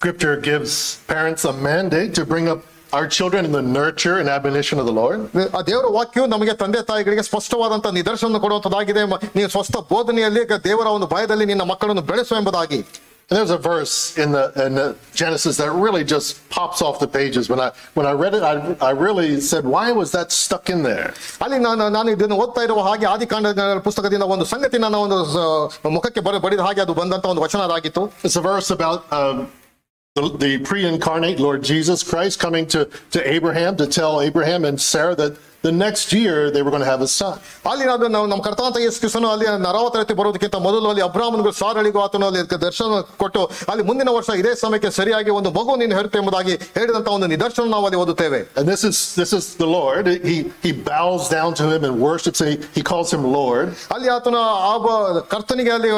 Scripture gives parents a mandate to bring up our children in the nurture and admonition of the Lord. ಆ ದೇವರ ವಾಕ್ಯವು ನಮಗೆ ತಂದೆ ತಾಯಿಗಳಿಗೆ ಸ್ಪಷ್ಟವಾದಂತಹ ನಿದರ್ಶನ ಕೊಡುವಂತದ್ದಾಗಿದೆ. ನೀವು ಸ್ವಸ್ಥ ಬೋಧನೆಯಲ್ಲಿ ದೇವರ ಒಂದು ಭಯದಲ್ಲಿ ನಿನ್ನ ಮಕ್ಕಳನ್ನು ಬೆಳೆಸು ಎಂಬುದಾಗಿ. And there's a verse in the Genesis that really just pops off the pages. When I read it, I really said, why was that stuck in there? ಅಲ್ಲಿ ನಾನು ಇದನ್ನು ಓದ್ತಾ ಇರುವ ಹಾಗೆ ಆದಿಕಾಂಡ ಪುಸ್ತಕದಿಂದ ಒಂದು ಸಂಗತಿ ನನ್ನ ಒಂದು ಮುಖಕ್ಕೆ ಬಡಿದ ಹಾಗೆ ಅದು ಬಂದಂತ ಒಂದು ವಚನ ಅದಾಗಿತ್ತು. It's a verse about the pre-incarnate Lord Jesus Christ coming to Abraham to tell Abraham and Sarah that the next year they were going to have a son. ಅಲ್ಲಿ ನಮ್ಮ ಕರ್ತನಾದ ಯೇಸು ಕ್ರಿಸ್ತನು ಅಲ್ಲಿ ನರವತ್ತರತಿ ಬರೋದಕ್ಕಿಂತ ಮೊದಲು ಅಲ್ಲಿ ಅಬ್ರಾಹ್ಮನಿಗೂ ಸಾರಳಿಗೂ ಆತನು ಅಲ್ಲಿ ದರ್ಶನ ಕೊಟ್ಟು ಅಲ್ಲಿ ಮುಂದಿನ ವರ್ಷ ಇದೇ ಸಮಯಕ್ಕೆ ಸರಿಯಾಗಿ ಒಂದು ಮಗು ನೀನು ಹೆರುತ್ತೆ ಎಂಬುದಾಗಿ ಹೇಳಿದಂತ ಒಂದು ನಿದರ್ಶನ ನಾವು ಅಲ್ಲಿ ಓದುತ್ತೇವೆ. And this is the Lord. He bows down to him and worships. He calls him Lord. ಅಲ್ಲಿ ಆತನ ಕರ್ತನಿಗೆ ಅಲ್ಲಿ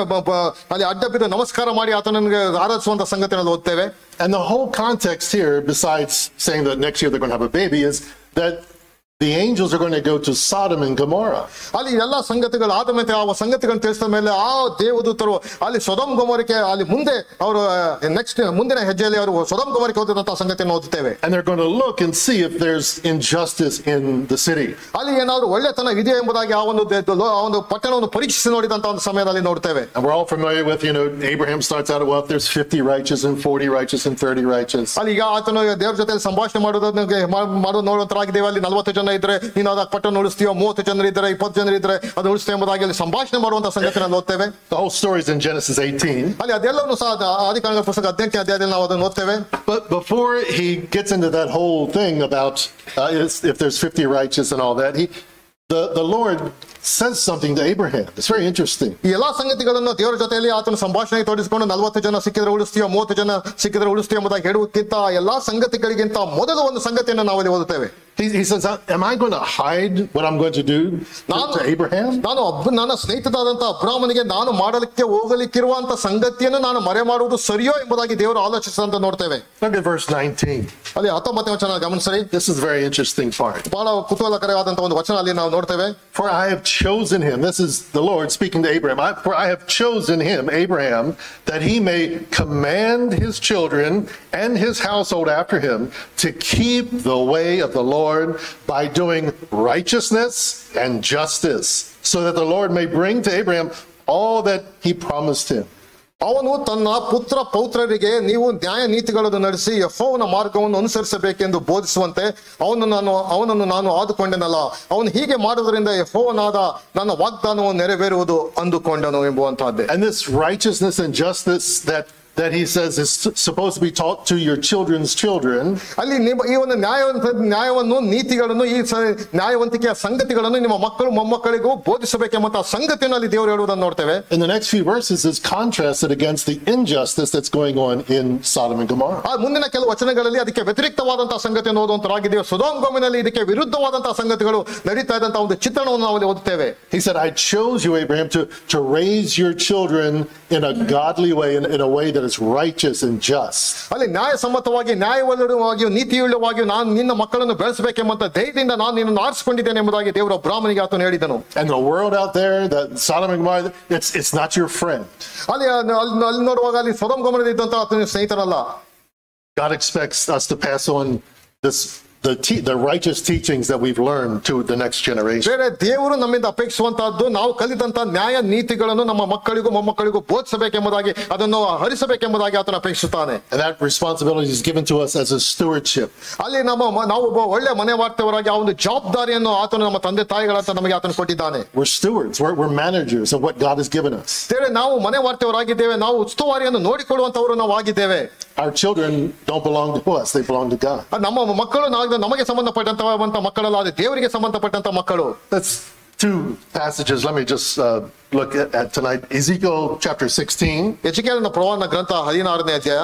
ಅಡ್ಡ ಬಿದ್ದು ನಮಸ್ಕಾರ ಮಾಡಿ ಆತನಿಗೆ ಆರಾಧಿಸುವಂತ ಸಂಗತಿಯನ್ನು ಓದ್ತೇವೆ. And the whole context here, besides saying that next year they're going to have a baby, is that the angels are going to go to Sodom and Gomorrah. ಅಲ್ಲಿ ಎಲ್ಲ ಸಂಗತಿಗಳು ಆದ ಮೇಲೆ ಆ ಸಂಗತಿಗಳನ್ನು ತಿಳಿಸಿದ ಮೇಲೆ ಆ ದೇವದೂತರು ಅಲ್ಲಿ ಸೊದೋಮ್ ಗೊಮೋರಕ್ಕೆ ಅಲ್ಲಿ ಮುಂದೆ ಅವರು ನೆಕ್ಸ್ಟ್ ಮುಂದಿನ ಹೆಜ್ಜೆಯಲ್ಲಿ ಅವರು ಸೊದೋಮ್ ಗೊಮೋರಕ್ಕೆ ಹೋದಂತಹ ಸಂಗತಿಯನ್ನು ಓದುತ್ತೇವೆ. And they're going to look and see if there's injustice in the city. ಅಲ್ಲಿ ಏನಾದರೂ ಒಳ್ಳೆತನ ಇದೆ ಎಂಬುದಾಗಿ ಆ ಒಂದು ಪಟ್ಟಣವನ್ನು ಪರೀಕ್ಷಿಸಿ ನೋಡಿದಂತ ಒಂದು ಸಮಯದಲ್ಲಿ ನೋಡ್ತೇವೆ. And we're all familiar with, Abraham starts out, well, if there's 50 righteous and 40 righteous and 30 righteous. ಅಲ್ಲಿ ಈಗ ಆತನು ದೇವರ ಜೊತೆ ಸಂಭಾಷಣೆ ಮಾಡೋದು ನೋಡುವಂತರಾಗಿದ್ದೇವೆ. ಅಲ್ಲಿ 40 ಜನ ಇದ್ರೆ ನೀನು ಅದ ಪಟ್ಟಣ ಉಳಿಸ್ತೀಯೋ, 30 ಜನರು ಇದ್ರೆ 20 ಜನರು ಇದ್ರೆ ಅದು ಉಳಿಸ್ತೀಯ ಎಂಬುದಾಗಿ ಅಲ್ಲಿ ಸಂಭಾಷಣೆ ಮಾಡುವಂತ ಸಂಗತಿಯನ್ನು ಓದ್ತೇವೆ. The whole story is in Genesis 18. ಅಲ್ಲಿ ಅದೆಲ್ಲವೂ ಸಹ ಆದಿಕಾಂಡ ಪುಸ್ತಕ 18ನೇ ಅಧ್ಯಾಯದಲ್ಲಿ ನಾವು ಅದನ್ನು ಓದ್ತೇವೆ. But before he gets into that whole thing about if there's 50 righteous and all that, the Lord says something to Abraham. It's very interesting. ಈ ಎಲ್ಲಾ ಸಂಗತಿಗಳನ್ನು ದೇವರ ಜೊತೆಯಲ್ಲಿ ಆತನ ಸಂಭಾಷಣೆ ತೋರಿಸಿಕೊಂಡು 40 ಜನ ಸಿಕ್ಕಿದ್ರೆ ಉಳಿಸ್ತೀಯೋ, 30 ಜನ ಸಿಕ್ಕಿದ್ರೆ ಉಳಿಸ್ತೀಯೋ ಎಂಬುದಾಗಿ ಹೇಳುವುದಕ್ಕಿಂತ ಎಲ್ಲಾ ಸಂಗತಿಗಳಿಗಿಂತ ಮೊದಲು ಒಂದು ಸಂಗತಿಯನ್ನು ನಾವು ಅಲ್ಲಿ ಓದುತ್ತೇವೆ. He says, am I going to hide what I'm going to do to Abraham? ನಾನು ನನ್ನ ಸ್ನೇಹಿತನಾದಂತ ಅಬ್ರಾಮನಿಗೆ ನಾನು ಮಾಡಲಿಕ್ಕೆ ಹೋಗಲಿಕ್ಕಿರುವಂತ ಸಂಗತಿಯನ್ನು ನಾನು ಮರೆ ಮಾಡುವುದು ಸರಿಯೋ ಎಂಬುದಾಗಿ ದೇವರು ಆಲೋಚಿಸಿದಂತ ನೋಡ್ತೇವೆ. Look at verse 19. ಅಲ್ಲಿ 19ನೇ ವಚನ ಗಮನಿಸಿ. This is a very interesting part. ಬಹಳ ಕುತೂಹಲಕರವಾದಂತ ಒಂದು ವಚನ ಅಲ್ಲಿ ನಾವು ನೋಡ್ತೇವೆ. For I have chosen him. This is the Lord speaking to Abraham. For I have chosen him, Abraham, that he may command his children and his household after him to keep the way of the Lord by doing righteousness and justice, so that the Lord may bring to Abraham all that he promised him. ಅವನು ತನ್ನ ಪುತ್ರ ಪೌತ್ರರಿಗೆ ನೀವು ನ್ಯಾಯ ನೀತಿಗಳನ್ನು ನಡೆಸಿ ಯೆಹೋವನ ಮಾರ್ಗವನ್ನು ಅನುಸರಿಸಬೇಕೆಂದು ಬೋಧಿಸುವಂತೆ ಅವನನ್ನು ನಾನು ಆದುಕೊಂಡೆನಲ್ಲ. ಅವನು ಹೀಗೆ ಮಾಡುವುದರಿಂದ ಯೆಹೋವನಾದ ನನ್ನ ವಾಗ್ದಾನವನ್ನು ನೆರವೇರುವುದು ಅಂದುಕೊಂಡನು ಎಂಬುವಂತಹದ್ದೇ. And this righteousness and justice that he says is supposed to be taught to your children's children. ಅಲ್ಲಿ ಈ ಒಂದು ನ್ಯಾಯವನ್ನು ನೀತಿಗಳನ್ನು ಈ ನ್ಯಾಯವಂತಿಕೆಯ ಸಂಗತಿಗಳನ್ನು ನಿಮ್ಮ ಮಕ್ಕಳು ಮೊಮ್ಮಕ್ಕಳಿಗೂ ಬೋಧಿಸಬೇಕೆಂಬ ಸಂಗತಿಯನ್ನು ಅಲ್ಲಿ ದೇವರು ಹೇಳುವುದನ್ನು ನೋಡ್ತೇವೆ. In the next few verses is contrasted against the injustice that's going on in Sodom and Gomorrah. ಆ ಮುಂದಿನ ಕೆಲವು ವಚನಗಳಲ್ಲಿ ಅದಕ್ಕೆ ವ್ಯತಿರಿಕ್ತವಾದಂತಹ ಸಂಗತಿಯನ್ನು ಓದುವಂತರಾಗಿದ್ದೇವೆ. ಸೊದೋಮ್ ಗೊಮೋರದಲ್ಲಿ ಇದಕ್ಕೆ ವಿರುದ್ಧವಾದಂತಹ ಸಂಗತಿಗಳು ನಡೀತಾ ಇದ್ದಂತಹ ಒಂದು ಚಿತ್ರಣವನ್ನು ನಾವು ಅಲ್ಲಿ ಓದುತ್ತೇವೆ. He said, I chose you, Abraham, to raise your children in a godly way, in a way that is righteous and just. ಅಲ್ಲಿ ನ್ಯಾಯಸಮ್ಮತವಾಗಿ ನ್ಯಾಯವುಳ್ಳವಾಗಿಯೂ ನೀತಿಯುಳ್ಳವಾಗಿಯೂ ನಾನು ನಿನ್ನ ಮಕ್ಕಳನ್ನು ಬೆಳೆಸಬೇಕೆಂಬ ಧೈರ್ಯದಿಂದ ನಾನು ನಿನ್ನನ್ನು ಆರಿಸಿಕೊಂಡಿದ್ದೇನೆ ಎಂಬುದಾಗಿ ದೇವರ ಬ್ರಾಹ್ಮಣಿಗೆ ಆತನು ಹೇಳಿದನು. And the world out there, that Sodom and Gomorrah, it's not your friend. ಅಲ್ಲಿ ನೋಡುವಾಗ ಅಲ್ಲಿ ಸೊದೋಮ್ ಗೊಮೋರದಲ್ಲಿ ಇದ್ದಂತಹ ಆತನ ಸ್ನೇಹಿತರಲ್ಲ. God expects us to pass on the righteous teachings that we've learned to the next generation. ಬೇರೆ ದೇವರು ನಮ್ಮಿಂದ ಅಪೇಕ್ಷಿಸುವಂತಹದ್ದು ನಾವು ಕಲಿತಂತ ನ್ಯಾಯ ನೀತಿಗಳನ್ನು ನಮ್ಮ ಮಕ್ಕಳಿಗೂ ಮೊಮ್ಮಕ್ಕಳಿಗೂ ಬೋಧಿಸಬೇಕೆಂಬುದಾಗಿ ಅದನ್ನು ಹರಿಸಬೇಕೆಂಬುದಾಗಿ ಆತನು ಅಪೇಕ್ಷಿಸುತ್ತಾನೆ. And that responsibility is given to us as a stewardship. ಅಲ್ಲಿ ನಾವು ಒಬ್ಬ ಒಳ್ಳೆ ಮನೆ ವಾರ್ತವರಾಗಿ ಆ ಒಂದು ಜವಾಬ್ದಾರಿಯನ್ನು ಆತನು ನಮ್ಮ ತಂದೆ ತಾಯಿಗಳಂತ ನಮಗೆ ಆತನು ಕೊಟ್ಟಿದ್ದಾನೆ. We're stewards. We're managers of what God has given us. ನಾವು ಮನೆ ವಾರ್ತವರಾಗಿದ್ದೇವೆ. ನಾವು ಉಸ್ತುವಾರಿಯನ್ನು ನೋಡಿಕೊಳ್ಳುವಂತವರು ನಾವು ಆಗಿದ್ದೇವೆ. Our children don't belong to us, they belong to God. ನಮ್ಮ ಮಕ್ಕಳು ನಮಗೆ ಸಂಬಂಧಪಟ್ಟಂತಹ ಮಕ್ಕಳಲ್ಲ, ಅದು ದೇವರಿಗೆ ಸಂಬಂಧಪಟ್ಟಂತಹ ಮಕ್ಕಳು. That's two passages. Let me just look at tonight. Ezekiel chapter 16. ಎಜೆಕೇಲನ ಪ್ರವಾದನ ಗ್ರಂಥ 16ನೇ ಅಧ್ಯಾಯ.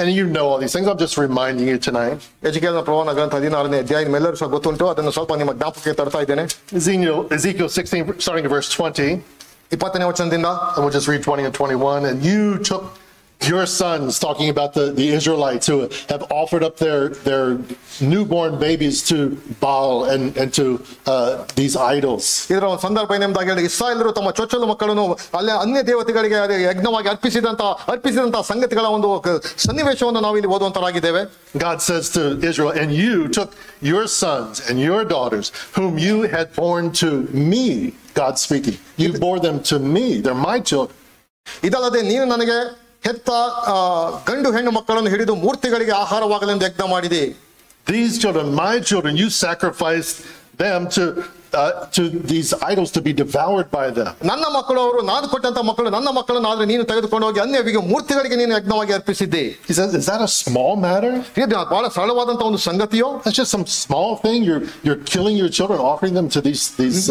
And you know all these things. I'm just reminding you tonight. ಎಜೆಕೇಲನ ಪ್ರವಾದನ ಗ್ರಂಥ 16ನೇ ಅಧ್ಯಾಯ ನಿಮ್ಮೆಲ್ಲರೂ ಸಹ ಗೊತ್ತುಂಟು. ಅದನ್ನು ಸ್ವಲ್ಪ ನಿಮ್ಮ ಜ್ಞಾಪಕಕ್ಕೆ ತರ್ತಾ ಇದ್ದೇನೆ. Ezekiel 16 starting at verse 20. 20ನೇ ವಚನದಿಂದ. And we'll just read 20 and 21. And you took your sons, talking about the Israelites who have offered up their newborn babies to Baal and to these idols. ಇದರ ಒಂದು ಸಂದರ್ಭ ಏನೆಂಬುದಾಗಿ ಹೇಳಿ, ಇಸ್ರಾಯೇಲರು ತಮ್ಮ ಚೊಚ್ಚಲು ಮಕ್ಕಳನ್ನು ಅಲ್ಲೇ ಅನ್ಯ ದೇವತೆಗಳಿಗೆ ಯಜ್ಞವಾಗಿ ಅರ್ಪಿಸಿದಂತಹ ಸಂಗತಿಗಳ ಒಂದು ಸನ್ನಿವೇಶವನ್ನು ನಾವು ಇಲ್ಲಿ ಓದುವಂತರಾಗಿದ್ದೇವೆ. God says to Israel, and you took your sons and your daughters whom you had born to me. God speaking, you bore them to me, they're my children. ಇದಲ್ಲದೆ ನೀನು ನನಗೆ ಹೆತ್ತ ಗಂಡು ಹೆಣ್ಣು ಮಕ್ಕಳನ್ನು ಹಿಡಿದು ಮೂರ್ತಿಗಳಿಗೆ ಆಹಾರವಾಗಲೆಂದು ಯಜ್ಞ ಮಾಡಿದಿ. These children, my children, you sacrificed them to these idols to be devoured by them. ನನ್ನ ಮಕ್ಕಳು, ಅವರು ನಾನು ಕೊಟ್ಟಂತ ಮಕ್ಕಳು, ನನ್ನ ಮಕ್ಕಳನ್ನು ಆದ್ರೆ ನೀನು ತೆಗೆದುಕೊಂಡು ಹೋಗಿ ಅನ್ಯವಿಗೆ ಮೂರ್ತಿಗಳಿಗೆ ನೀನು ಯಜ್ಞವಾಗಿ ಅರ್ಪಿಸಿದ್ದಿ. He says, is that a small matter? ಇದು ಬಹಳ ಸರಳವಾದಂತ ಒಂದು ಸಂಗತಿಯೋ? That's just some small thing. You're killing your children, offering them to these.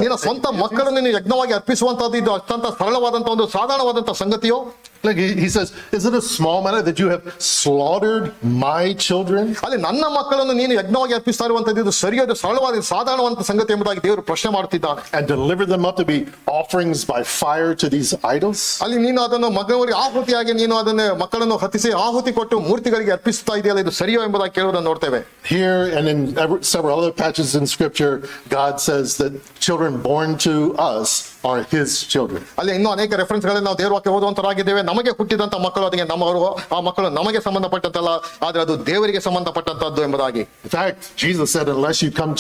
ನಿನ್ನ ಸ್ವಂತ ಮಕ್ಕಳನ್ನು ನೀನು ಯಜ್ಞವಾಗಿ ಅರ್ಪಿಸುವಂತದ್ದು ಇದು ಅತ್ಯಂತ ಸರಳವಾದಂತ ಒಂದು ಸಾಧಾರಣವಾದಂತ ಸಂಗತಿಯೋ? Like he says, is it a small matter that you have slaughtered my children? ಅಲ್ಲಿ ನನ್ನ ಮಕ್ಕಳನ್ನು ನೀನು ಯಜ್ಞವಾಗಿ ಅರ್ಪಿಸ್ತಾ ಇರುವಂತದ್ದು ಇದು ಸರಿಯಾದ ಸರಳವಾದ ಸಾಧಾರಣವಾದ ಸಂಗತಿ ಎಂಬುದಾಗಿ ದೇವರು ಪ್ರಶ್ನೆ ಮಾಡ್ತಿದ್ದಾನೆ. And deliver them up to be offerings by fire to these idols? ಅಲ್ಲಿ ನೀನು ಅದನ್ನು ಮಗನಿಗೆ ಆಹುತಿಯಾಗಿ ನೀನು ಅದನ್ನು ಮಕ್ಕಳನ್ನು ಹತ್ತಿಸಿ ಆಹುತಿ ಕೊಟ್ಟು ಮೂರ್ತಿಗಳಿಗೆ ಅರ್ಪಿಸ್ತಾ ಇದೆಯಲ್ಲ, ಇದು ಸರಿಯೋ ಎಂಬುದಾಗಿ ಕೇಳುವುದನ್ನು ನೋಡ್ತೇವೆ. Here and in several other passages in scripture, God says that children born to us are his children. ಅಲ್ಲಿ ಇನ್ನೂ ಅನೇಕ ರೆಫರೆನ್ಸ್ ಗಳಲ್ಲಿ ನಾವು ದೇವರ ವಾಕ್ಯ ಓದುವಂತರಾಗಿದ್ದೇವೆ. ನಮಗೆ ಹುಟ್ಟಿದಂತ ಮಕ್ಕಳು ಅದಕ್ಕೆ ನಮ್ಮವರು, ಆ ಮಕ್ಕಳು ನಮಗೆ ಸಂಬಂಧಪಟ್ಟಂತಲ್ಲ, ಆದ್ರೆ ಅದು ದೇವರಿಗೆ ಸಂಬಂಧಪಟ್ಟಂತದ್ದು ಎಂಬುದಾಗಿ. In fact, Jesus said, unless you come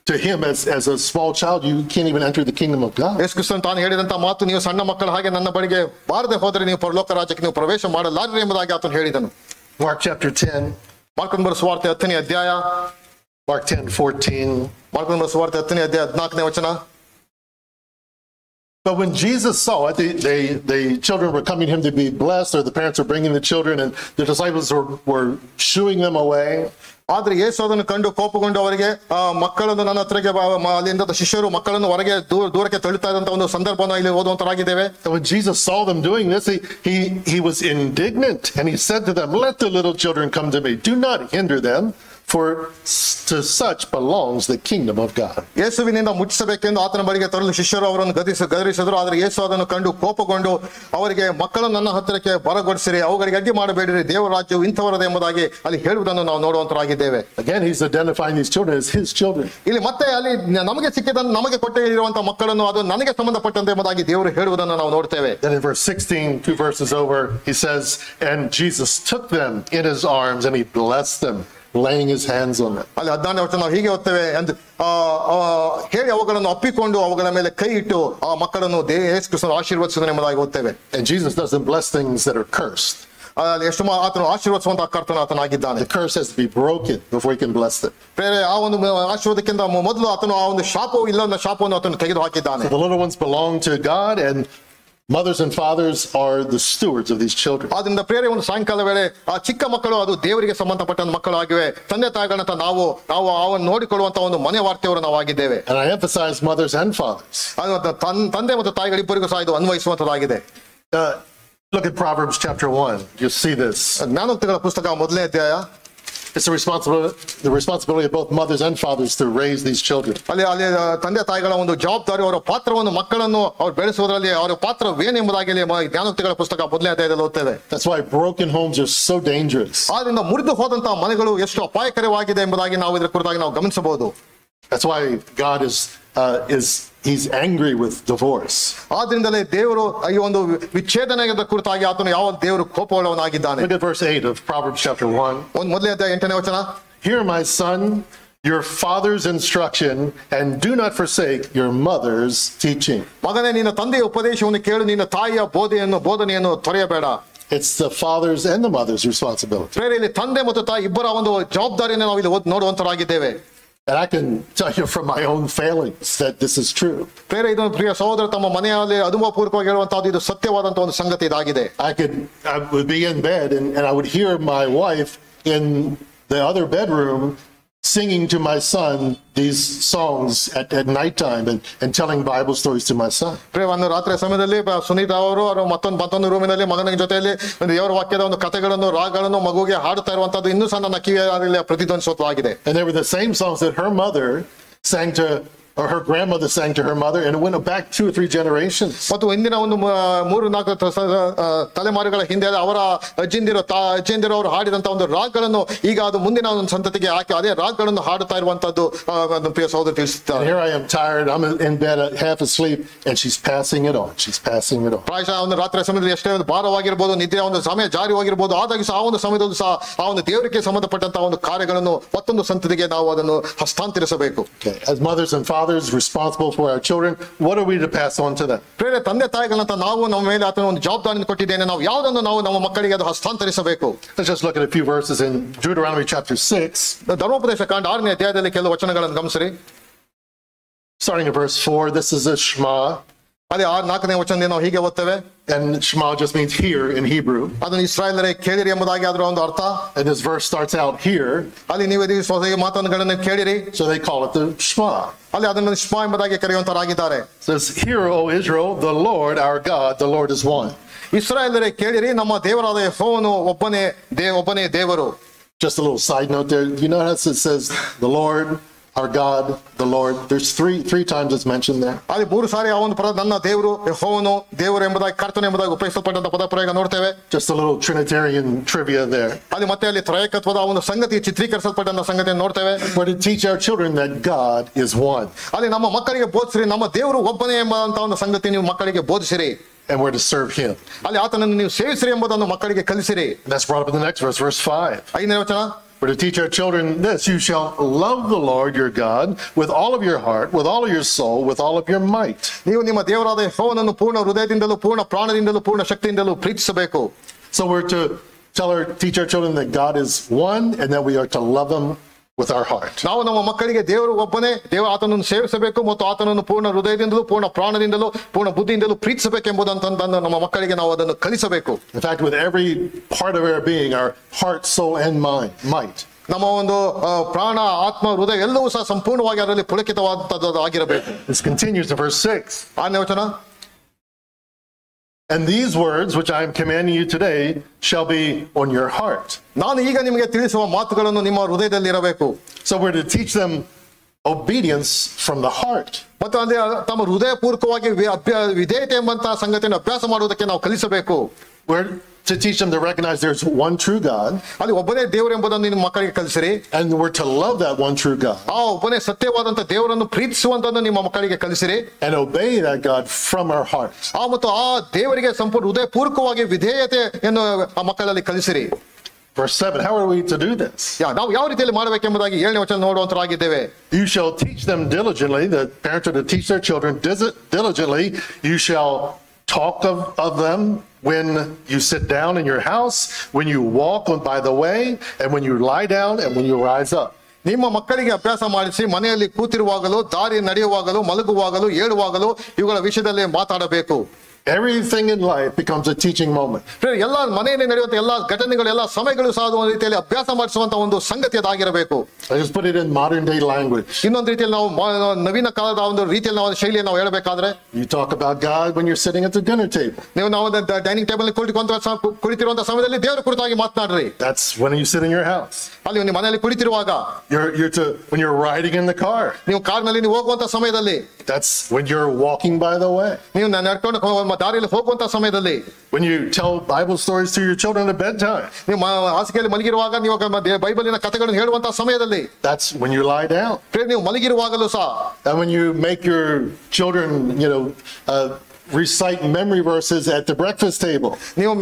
to him as a small child, you can't even enter the kingdom of God. ಯೇಸು ಕ್ರಿಸ್ತನು ತಾನು ಹೇಳಿದಂತ ಮಾತು, ನೀವು ಸಣ್ಣ ಮಕ್ಕಳ ಹಾಗೆ ನನ್ನ ಬಳಿಗೆ ಬಾರದೆ ಹೋದರೆ ನೀವು ಪರಲೋಕ ರಾಜ್ಯಕ್ಕೆ ನೀವು ಪ್ರವೇಶ ಮಾಡಲಾರಿರಿ ಎಂಬುದಾಗಿ ಆತನು ಹೇಳಿದನು. Mark chapter 10. ಮಾರ್ಕನ ಬರೆದ ಸುವಾರ್ತೆ 10ನೇ ಅಧ್ಯಾಯ. Mark 10:14. ಮಾರ್ಕನ ಬರೆದ ಸುವಾರ್ತೆ 10ನೇ ಅಧ್ಯಾಯ 14ನೇ ವಚನ. But when Jesus saw it, the children were coming to him to be blessed, or the parents were bringing the children, and the disciples were shooing them away. ಆದ್ರೆ ಯೇಸು ಅದನ್ನು ಕಂಡು ಕೋಪಗೊಂಡು ಅವರಿಗೆ ಮಕ್ಕಳನ್ನು ನನ್ನ ಹತ್ರಕ್ಕೆ ಅಲ್ಲಿಂದ ಶಿಷ್ಯರು ಮಕ್ಕಳನ್ನು ಹೊರಗೆ ದೂರಕ್ಕೆ ತಳ್ಳುತ್ತಾ ಇದ್ದಂತ ಒಂದು ಸಂದರ್ಭವನ್ನು ಇಲ್ಲಿ ಓದುವಂತರಾಗಿದ್ದೇವೆ. When Jesus saw them doing this, he was indignant, and he said to them, let the little children come to me, do not hinder them, for to such belongs the kingdom of God. ಯೇಸುವಿನಿಂದ ಮುಚ್ಚಿಸಬೇಕೆಂದು ಆತನ ಬಳಿಗೆ ತರಲು ಶಿಷ್ಯರು ಅವರನ್ನು ಗದರಿಸಿದರು. ಆದರೆ ಯೇಸು ಅದನ್ನು ಕಂಡು ಕೋಪಗೊಂಡು ಅವರಿಗೆ, ಮಕ್ಕಳನ್ನು ನನ್ನ ಹತ್ತಿರಕ್ಕೆ ಬರಗೊಡಿಸಿರಿ, ಅವುಗಳಿಗೆ ಅಡ್ಡಿ ಮಾಡಬೇಡಿರಿ, ದೇವರ ರಾಜ್ಯವು ಇಂಥವರದೇ ಎಂಬುದಾಗಿ ಅಲ್ಲಿ ಹೇಳುವುದನ್ನು ನಾವು ನೋಡುವಂತರಾಗಿದ್ದೇವೆ. Again, he's identifying these children as his children. ಇಲ್ಲಿ ಮತ್ತೆ ಅಲ್ಲಿ ನಮಗೆ ಸಿಕ್ಕಿದ ನಮಗೆ ಕೊಟ್ಟೆ ಇರುವಂತಹ ಮಕ್ಕಳನ್ನು ಅದು ನನಗೆ ಸಂಬಂಧಪಟ್ಟಂತೆ ಎಂಬುದಾಗಿ ದೇವರು ಹೇಳುವುದನ್ನು ನಾವು ನೋಡ್ತೇವೆ. Then in verse 16, 2 verses over, he says, and Jesus took them in his arms and he blessed them, laying his hands on them. ಅಲ್ಲಿ 14ನೇ ವಚನ ನಾವು ಹೀಗೆ ಓದ್ತೇವೆ, ಹೇಳಿ ಅವುಗಳನ್ನು ಅಪ್ಪಿಕೊಂಡು ಅವುಗಳ ಮೇಲೆ ಕೈ ಇಟ್ಟು ಆ ಮಕ್ಕಳನ್ನು ಯೇಸು ಕ್ರಿಸ್ತನು ಆಶೀರ್ವದಿಸಿದನು ಎಂಬುದಾಗಿ ಓದ್ತೇವೆ. And Jesus doesn't bless things that are cursed. ಎಷ್ಟು ಆತನು ಆಶೀರ್ವದಿಸುವಂತಹ ಕರ್ತನ ಆತನಾಗಿದ್ದಾನೆ. The curse has to be broken before he can bless them. ಬೇರೆ ಆ ಒಂದು ಆಶೀರ್ವಾದಕ್ಕಿಂತ ಮೊದಲು ಆತನು ಆ ಒಂದು ಶಾಪವು ಇಲ್ಲ ಶಾಪವನ್ನು ಆತನು ತೆಗೆದು ಹಾಕಿದ್ದಾನೆ. The little ones belong to God, and mothers and fathers are the stewards of these children. ಆದ್ರಿಂದ ಪ್ರೇರೆ ಒಂದು ಸಾಯಂಕಾಲ ವೇಳೆ ಆ ಚಿಕ್ಕ ಮಕ್ಕಳು ಅದು ದೇವರಿಗೆ ಸಂಬಂಧಪಟ್ಟ ಮಕ್ಕಳಾಗಿವೆ. ತಂದೆ ತಾಯಿಗಳಂತ ನಾವು ಅವನ್ನು ನೋಡಿಕೊಳ್ಳುವಂತ ಒಂದು ಮನೆ ವಾರ್ತೆಯವರು ನಾವು ಆಗಿದ್ದೇವೆ. And I emphasize mothers and fathers. ತಂದೆ ಮತ್ತು ತಾಯಿಗಳಿಬ್ಬರಿಗೂ ಸಹ ಇದು ಅನ್ವಯಿಸುವಂತದ್ದಾಗಿದೆ. Look at Proverbs chapter 1. You see this. ಜ್ಞಾನೋಕ್ತಿಗಳ ಪುಸ್ತಕ 1ನೇ ಅಧ್ಯಾಯ. It's the responsibility of both mothers and fathers to raise these children. ಅಲ್ಲಿ ತಂದೆ ತಾಯಿಗಳ ಒಂದು ಜವಾಬ್ದಾರಿ, ಅವರ ಪಾತ್ರವನ್ನು ಮಕ್ಕಳನ್ನು ಅವ್ರು ಬೆಳೆಸುವುದರಲ್ಲಿ ಅವರ ಪಾತ್ರವೇನೆಂಬುದಾಗಿ ಜ್ಞಾನೋಕ್ತಿಗಳ ಪುಸ್ತಕ 1ನೇ ಅಧ್ಯಾಯದಲ್ಲಿ ಓದ್ತೇವೆ. That's why broken homes are so dangerous. ಆದ್ರಿಂದ ಮುರಿದು ಹೋದಂತಹ ಮನೆಗಳು ಎಷ್ಟು ಅಪಾಯಕರವಾಗಿದೆ ಎಂಬುದಾಗಿ ನಾವು ಇದರ ಕುರಿತಾಗಿ ನಾವು ಗಮನಿಸಬಹುದು. That's why God he's angry with divorce. ಆದ್ರಿಂದಲೇ ದೇವರು ಈ ಒಂದು ವಿಚ್ಛೇದನದ ಕುರಿತಾಗಿ ಆತನು ಯಾವ ದೇವರು ಕೋಪವುಳ್ಳವನಾಗಿದ್ದಾನೆ. Look at verse 8 of Proverbs chapter 1. 1ನೇ ಅಧ್ಯಾಯ 8ನೇ ವಚನ. Hear, my son, your father's instruction, and do not forsake your mother's teaching. ಮಗನೇ, ನಿನ್ನ ತಂದೆಯ ಉಪದೇಶವನ್ನು ಕೇಳು, ನಿನ್ನ ತಾಯಿಯ ಬೋಧನೆಯನ್ನು ತೊರೆಯಬೇಡ. It's the father's and the mother's responsibility. ಬೇರೆ ಇಲ್ಲಿ ತಂದೆ ಮತ್ತು ತಾಯಿ ಇಬ್ಬರ ಒಂದು ಜವಾಬ್ದಾರಿಯನ್ನು ನಾವು ಇಲ್ಲಿ ನೋಡುವಂತರಾಗಿದ್ದೇವೆ. And I can tell you from my own failings that this is true. ಬೇರೆ ಇದನ್ನು ಪ್ರಿಯ ಸಹೋದರ ತಮ್ಮ ಮನೆಯಲ್ಲಿ ಅನುಭವಪೂರ್ವಕವಾಗಿ ಹೇಳುವಂತಹದ್ದು ಇದು ಸತ್ಯವಾದಂತ ಒಂದು ಸಂಗತಿ ಇದಾಗಿದೆ. I would be in bed and I would hear my wife in the other bedroom singing to my son these songs at nighttime and telling Bible stories to my son. ಒಂದು ರಾತ್ರಿ ಸಮಯದಲ್ಲಿ ಸುನೀತಾ ಅವರು ಮತ್ತೊಂದು ರೂಮಿನಲ್ಲಿ ಮಗನ ಜೊತೆಯಲ್ಲಿ ದೇವರ ವಾಕ್ಯದ ಒಂದು ಕಥೆಗಳನ್ನು ರಾಗಗಳನ್ನು ಮಗುವಿಗೆ ಹಾಡುತ್ತಾ ಇರುವಂತದ್ದು ಇನ್ನೂ ಸಹ ನನ್ನ ಕಿವಿಯಲ್ಲಿ ಪ್ರತಿಧ್ವನಿಸುತ್ತಲಾಗಿದೆ. And they were the same songs that her mother sang to or her grandmother sang to her mother, and it went back 2 or 3 generations. ಮತ್ತು ಹಿಂದಿನ ಒಂದು 3-4 ತಲೆಮಾರುಗಳ ಹಿಂದೆ ಅವರ ಅಜ್ಜಿಂದಿರು ಅವರು ಹಾಡಿದಂತ ಒಂದು ರಾಗಗಳನ್ನು ಈಗ ಅದು ಮುಂದಿನ ಒಂದು ಸಂತತಿಗೆ ಹಾಕಿ ಅದೇ ರಾಗಗಳನ್ನು ಹಾಡುತ್ತಾ ಇರುವಂತದ್ದು ಪ್ರಿಯ ಸಹೋದರ ತಿಳಿಸುತ್ತಾರೆ. Here I am tired, I'm in bed half asleep, and she's passing it on. She's passing it on. ಪ್ರಾಯಶಃ ಒಂದು ರಾತ್ರಿ ಸಮಯದಲ್ಲಿ ಎಷ್ಟೇ ಒಂದು ಭಾರವಾಗಿರ್ಬೋದು, ನಿದ್ರೆಯ ಒಂದು ಸಮಯ ಜಾರಿವಾಗಿರ್ಬೋದು, ಆದಾಗ ಸಹ ಆ ಒಂದು ಸಮಯದಲ್ಲೂ ಸಹ ಆ ಒಂದು ದೇವರಿಗೆ ಸಂಬಂಧಪಟ್ಟಂತಹ ಒಂದು ಕಾರ್ಯಗಳನ್ನು ಮತ್ತೊಂದು ಸಂತತಿಗೆ ನಾವು ಅದನ್ನು ಹಸ್ತಾಂತರಿಸಬೇಕು. Okay. As mothers and fathers responsible for our children, what are we to pass on to them? ಪ್ರೇರೆ ತಂದೆ ತಾಯಿಗಳಂತ ನಾವು ನಮ್ಮ ಮೇಲೆ ಆತನ ಒಂದು ಜವಾಬ್ದಾರಿಯನ್ನು ಕೊಟ್ಟಿದ್ದೇನೆ, ನಾವು ಯಾವುದನ್ನು ನಾವು ನಮ್ಮ ಮಕ್ಕಳಿಗೆ ಅದು ಹಸ್ತಾಂತರಿಸಬೇಕು. Let's just look at a few verses in Deuteronomy chapter 6. ಧರ್ಮೋಪದೇಶ ಕಾಂಡ 6ನೇ ಅಧ್ಯಾಯದಲ್ಲಿ ಕೆಲವು ವಚನಗಳನ್ನು ಗಮನಿಸಿರಿ. Starting at verse 4, this is a Shema. ಅದೇ 4ನೇ ವಚನದಿಂದ ನಾವು ಹೀಗೆ ಓದ್ತೇವೆ. And Shema just means hear in Hebrew. ಅದನ್ನು ಇಸ್ರಾಯೇಲರೇ ಕೇಳಿರಿ ಎಂಬುದಾಗಿ ಅದರ ಒಂದು ಅರ್ಥ. And this verse starts out here. ಅಲ್ಲಿ ನೀವು ಈ ಮಾತುಗಳನ್ನು ಕೇಳಿರಿ. So they call it the Shema. ಅಲ್ಲಿ ಅದನ್ನು ಶಮಾ ಎಂಬುದಾಗಿ ಕರೆಯುವಂತರಾಗಿದ್ದಾರೆ. It says, hear, O Israel, the Lord our God, the Lord is one. ಇಸ್ರಾಯೇಲರೇ ಕೇಳಿರಿ, ನಮ್ಮ ದೇವರಾದ ಯೆಹೋವನು ಒಬ್ಬನೇ ದೇವರು. Just a little side note there. You notice it says the Lord, our God, the Lord. There's three times it's mentioned there. ಅಲ್ಲಿ 3 ಸಾರಿ ಆ ಒಂದು ಪದ ನನ್ನ ದೇವರು ಯೆಹೋವನು ದೇವರು ಎಂಬುದಾಗಿ ಕರ್ತನು ಎಂಬುದಾಗಿ ಉಪಯೋಗಿಸಲ್ಪಟ್ಟಂತ ಪದ ಪ್ರಯೋಗ ನೋಡ್ತೇವೆ. Just a little Trinitarian trivia there. ಅಲ್ಲಿ ಮತ್ತೆ ಅಲ್ಲಿ ತ್ರೈಕತ್ವದ ಒಂದು ಸಂಗತಿ ಚಿತ್ರೀಕರಿಸಲ್ಪಟ್ಟಂತ ಸಂಗತಿಯನ್ನು ನೋಡ್ತೇವೆ. We're to teach our children that God is one. ಅಲ್ಲಿ ನಮ್ಮ ಮಕ್ಕಳಿಗೆ ಬೋಧಿಸಿರಿ, ನಮ್ಮ ದೇವರು ಒಬ್ಬನೇ ಎಂಬಂತ ಒಂದು ಸಂಗತಿ ನೀವು ಮಕ್ಕಳಿಗೆ ಬೋಧಿಸಿರಿ. And we're to serve him. ಅಲ್ಲಿ ಆತನನ್ನು ನೀವು ಸೇವಿಸಿರಿ ಎಂಬುದನ್ನು ಮಕ್ಕಳಿಗೆ ಕಲಿಸಿರಿ. And that's brought up in the next verse, verse 5. 5ನೇ ವಚನ. We're to teach our children this: you shall love the Lord your God with all of your heart, with all of your soul, with all of your might. ನೀವು ನಿಮ್ಮ ದೇವರಾದ ಯೆಹೋವನನ್ನು ಪೂರ್ಣ ಹೃದಯದಿಂದಲೂ ಪೂರ್ಣ ಪ್ರಾಣದಿಂದಲೂ ಪೂರ್ಣ ಶಕ್ತಿಯಿಂದಲೂ ಪ್ರೀತಿಸಬೇಕು. So we're to teach our children that God is one and that we are to love him with our heart. ನಾವು ನಮ್ಮ ಮಕ್ಕಳಿಗೆ ದೇವರು ಒಬ್ಬನೇ, ಆತನನ್ನು ಸೇವಿಸಬೇಕು ಮತ್ತು ಆತನನ್ನು ಪೂರ್ಣ ಹೃದಯದಿಂದಲೂ ಪೂರ್ಣ ಪ್ರಾಣದಿಂದಲೂ ಪೂರ್ಣ ಬುದ್ಧಿಯಿಂದಲೂ ಪ್ರೀತಿಸಬೇಕೆಂಬುದಂತಂದು ನಮ್ಮ ಮಕ್ಕಳಿಗೆ ನಾವು ಅದನ್ನು ಕಲಿಸಬೇಕು. In fact, with every part of our being, our heart, soul, and might. ನಮ್ಮ ಒಂದು ಪ್ರಾಣ, ಆತ್ಮ, ಹೃದಯ ಎಲ್ಲವೂ ಸಹ ಸಂಪೂರ್ಣವಾಗಿ ಅದರಲ್ಲಿ ಪುಳಕಿತವಾದಂತದ್ದು ಆಗಿರಬೇಕು. This continues in verse 6. 6ನೇ ವಚನ. And these words which I am commanding you today shall be on your heart. ನಾನು ಈಗ ನಿಮಗೆ ತಿಳಿಸುವ ಮಾತುಗಳನ್ನು ನಿಮ್ಮ ಹೃದಯದಲ್ಲಿ ಇರಬೇಕು. So we're to teach them obedience from the heart. ಮತ್ತು ಅಂದ್ರೆ ತಮ್ಮ ಹೃದಯಪೂರ್ವಕವಾಗಿ ವಿಧೇಯತೆ ಎಂಬಂತಹ ಸಂಗತಿಯನ್ನು ಅಭ್ಯಾಸ ಮಾಡುವುದಕ್ಕೆ ನಾವು ಕಲಿಸಬೇಕು. We're to teach them to recognize there's one true God. ಅಲ್ಲಿ ಒಬ್ಬನೇ ದೇವರು ಎಂಬುದನ್ನು ನಿಮ್ಮ ಮಕ್ಕಳಿಗೆ ಕಲಿಸಿರಿ. And we're to love that one true God. ಆ ಒಬ್ಬನೇ ಸತ್ಯವಾದಂತ ದೇವರನ್ನು ಪ್ರೀತಿಸುವಂತದ್ದು ನಿಮ್ಮ ಮಕ್ಕಳಿಗೆ ಕಲಿಸಿರಿ. And obey that God from our hearts. ಮತ್ತು ಆ ದೇವರಿಗೆ ಸಂಪೂರ್ಣ ಹೃದಯಪೂರ್ವಕವಾಗಿ ವಿಧೇಯತೆಯನ್ನು ಆ ಮಕ್ಕಳಲ್ಲಿ ಕಲಿಸಿರಿ. Verse 7, how are we to do this? ನಾವು ಯಾವ ರೀತಿಯಲ್ಲಿ ಮಾಡಬೇಕೆಂಬುದಾಗಿ 7ನೇ ವಚನ ನೋಡುವಂತರಾಗಿದ್ದೇವೆ. You shall teach them diligently. The parents are to teach their children diligently. You shall talk of them when you sit down in your house, when you walk by the way, and when you lie down, and when you rise up. ನಿಮ್ಮ ಮಕ್ಕಳಿಗೆ ಅಭ್ಯಾಸ ಮಾಡಿಸಿ ಮನೆಯಲ್ಲಿ ಕೂತಿರುವಾಗಲೂ, ದಾರಿ ನಡೆಯುವಾಗಲೂ, ಮಲಗುವಾಗಲೂ, ಏಳುವಾಗಲೂ ಇವುಗಳ ವಿಷಯದಲ್ಲಿ ಮಾತಾಡಬೇಕು. Everything in life becomes a teaching moment. ಎಲ್ಲ ಮನೆಯಲ್ಲಿ ನಡೆಯುವಂತ ಎಲ್ಲ ಘಟನೆಗಳು, ಎಲ್ಲ ಸಮಯಗಳು ಸಹ ಒಂದು ರೀತಿಯಲ್ಲಿ ಅಭ್ಯಾಸ ಮಾಡಿಸುವಂತ ಒಂದು ಸಂಗತಿ ಅದಾಗಿರಬೇಕು. I just put it in modern day language. ಇನ್ನೊಂದು ರೀತಿಯಲ್ಲಿ ನಾವು ನವೀನ ಕಾಲದ ಒಂದು ರೀತಿಯಲ್ಲಿ ನಾವು ಶೈಲಿಯನ್ನು ನಾವು ಹೇಳಬೇಕಾದ್ರೆ, you talk about God when you're sitting at the dinner table. ನೀವು ನಾವು ಡೈನಿಂಗ್ ಟೇಬಲ್ ಕುಳಿತಿರುವಂತ ಸಮಯದಲ್ಲಿ ದೇವರ ಕುರಿತಾಗಿ ಮಾತನಾಡ್ರಿ. That's when you sit in your house. ಅಲ್ಲಿ ನೀವು ಮನೆಯಲ್ಲಿ ಕುಳಿತಿರುವಾಗ, when you're riding in the car. ನೀವು ಕಾರ್ನಲ್ಲಿ ನೀವು ಹೋಗುವಂತ ಸಮಯದಲ್ಲಿ, that's when you're walking by the way. ನೀವು ನಡ್ಕೊಂಡು ದಾರಿಯಲ್ಲಿ ಹೋಗುವಂತ ಸಮಯದಲ್ಲಿ, when you tell Bible stories to your children at bedtime. ನೀವು ಹಾಸಿಗೆಯಲ್ಲಿ ಮಲಗಿರುವಾಗ ನೀವು ಬೈಬಲಿನ ಕಥೆಗಳನ್ನು ಹೇಳುವಂತ ಸಮಯದಲ್ಲಿ, that's when you lie down. ನೀವು ಮಲಗಿರುವಾಗಲೂ ಸಹ, and when you make your children recite memory verses at the breakfast table. ನೀವು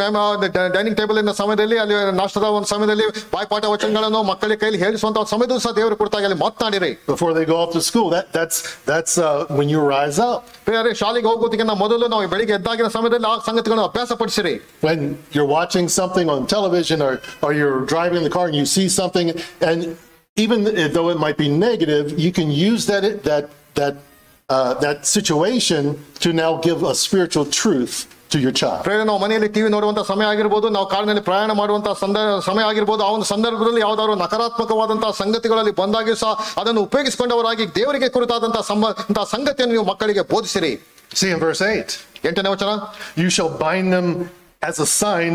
ಡೈನಿಂಗ್ ಟೇಬಲ್ ಇನ ಸಮಯದಲ್ಲಿ, ಅಲ್ಲಿ ನಾಷ್ಟದ ಒಂದು ಸಮಯದಲ್ಲಿ ಬಾಯ್ಪಾಠ ವಚನಗಳನ್ನು ಮಕ್ಕಳ ಕೈಯಲ್ಲಿ ಹೇಳಿಸುವಂತ ಸಮಯದಲ್ಲೂ ಸಹ ದೇವರ ಕುರಿತಾಗಿ ಅಲ್ಲಿ ಮಾತನಾಡಿರಿ. Before they go off to school, that's when you rise up. ಶಾಲೆಗೆ ಹೋಗೋದಕ್ಕಿಂತ ಮೊದಲು ನಾವು ಬೆಳಿಗ್ಗೆ ಎದ್ದಾಗಿನ ಸಮಯದಲ್ಲಿ ಆ ಸಂಗತಿಗಳನ್ನು ಅಭ್ಯಾಸ ಪಡಿಸಿರಿ. When you're watching something on television or you're driving in the car and you see something, and even though it might be negative, you can use that situation to now give a spiritual truth to your child. ನಾವು ಮನೆಯಲ್ಲಿ TV ನೋಡುವಂತ ಸಮಯ ಆಗಿರಬಹುದು, ನಾವು ಕಾರಿನಲ್ಲಿ ಪ್ರಯಾಣ ಮಾಡುವಂತ ಸಮಯ ಆಗಿರಬಹುದು, ಆ ಒಂದು ಸಂದರ್ಭದಲ್ಲಿ ಯಾವ್ದಾದ್ರು ನಕಾರಾತ್ಮಕವಾದಂತಹ ಸಂಗತಿಗಳಲ್ಲಿ ಬಂದಾಗಿ ಸಹ ಅದನ್ನು ಉಪಯೋಗಿಸಿಕೊಂಡವರಾಗಿ ದೇವರಿಗೆ ಕುರಿತಾದಂತಹ ಸಂಗತಿಯನ್ನು ನೀವು ಮಕ್ಕಳಿಗೆ ಬೋಧಿಸಿರಿ. See in verse 8. 8ನೇ ವಚನ. You shall bind them as a sign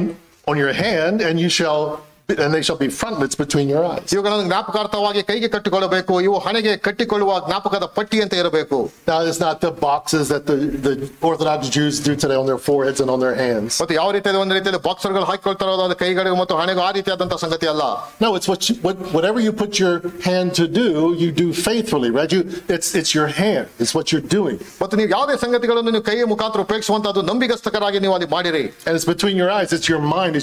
on your hand, and you shall and they shall be frontlets between your eyes. ಇವುಗಳನ್ನು ಜ್ಞಾಪಕಾರ್ಥವಾಗಿ ಕೈಗೆ ಕಟ್ಟಿಕೊಳ್ಳಬೇಕು. ಇವು ಹಣೆಗೆ ಕಟ್ಟಿಕೊಳ್ಳುವ ಜ್ಞಾಪಕದ ಪಟ್ಟಿ ಅಂತ ಇರಬೇಕು. Now, it's not the boxes that the Orthodox Jews do today on their foreheads and on their hands. ಮತ್ತೆ ಯಾವ ರೀತಿಯಾದ ಒಂದು ರೀತಿಯಲ್ಲಿ ಬಾಕ್ಸರ್ಗಳು ಹಾಕಿಕೊಳ್ತಾರೋ ಅದು ಕೈಗಳಿಗೆ ಮತ್ತು ಹಣೆಗೆ ಆ ರೀತಿಯಾದಂತಹ ಸಂಗತಿ ಅಲ್ಲ. No, it's whatever you put your hand to do, you do faithfully, right? It's your hand. It's what you're doing. ಮತ್ತು ನೀವು ಯಾವುದೇ ಸಂಗತಿಗಳನ್ನು ನೀವು ಕೈಯ ಮುಖಾಂತರ ಉಪಯೋಗಿಸುವಂತದ್ದು ನಂಬಿಗಸ್ತಕರಾಗಿ ನೀವು ಅಲ್ಲಿ ಮಾಡಿರಿ. And it's between your eyes. It's your mind.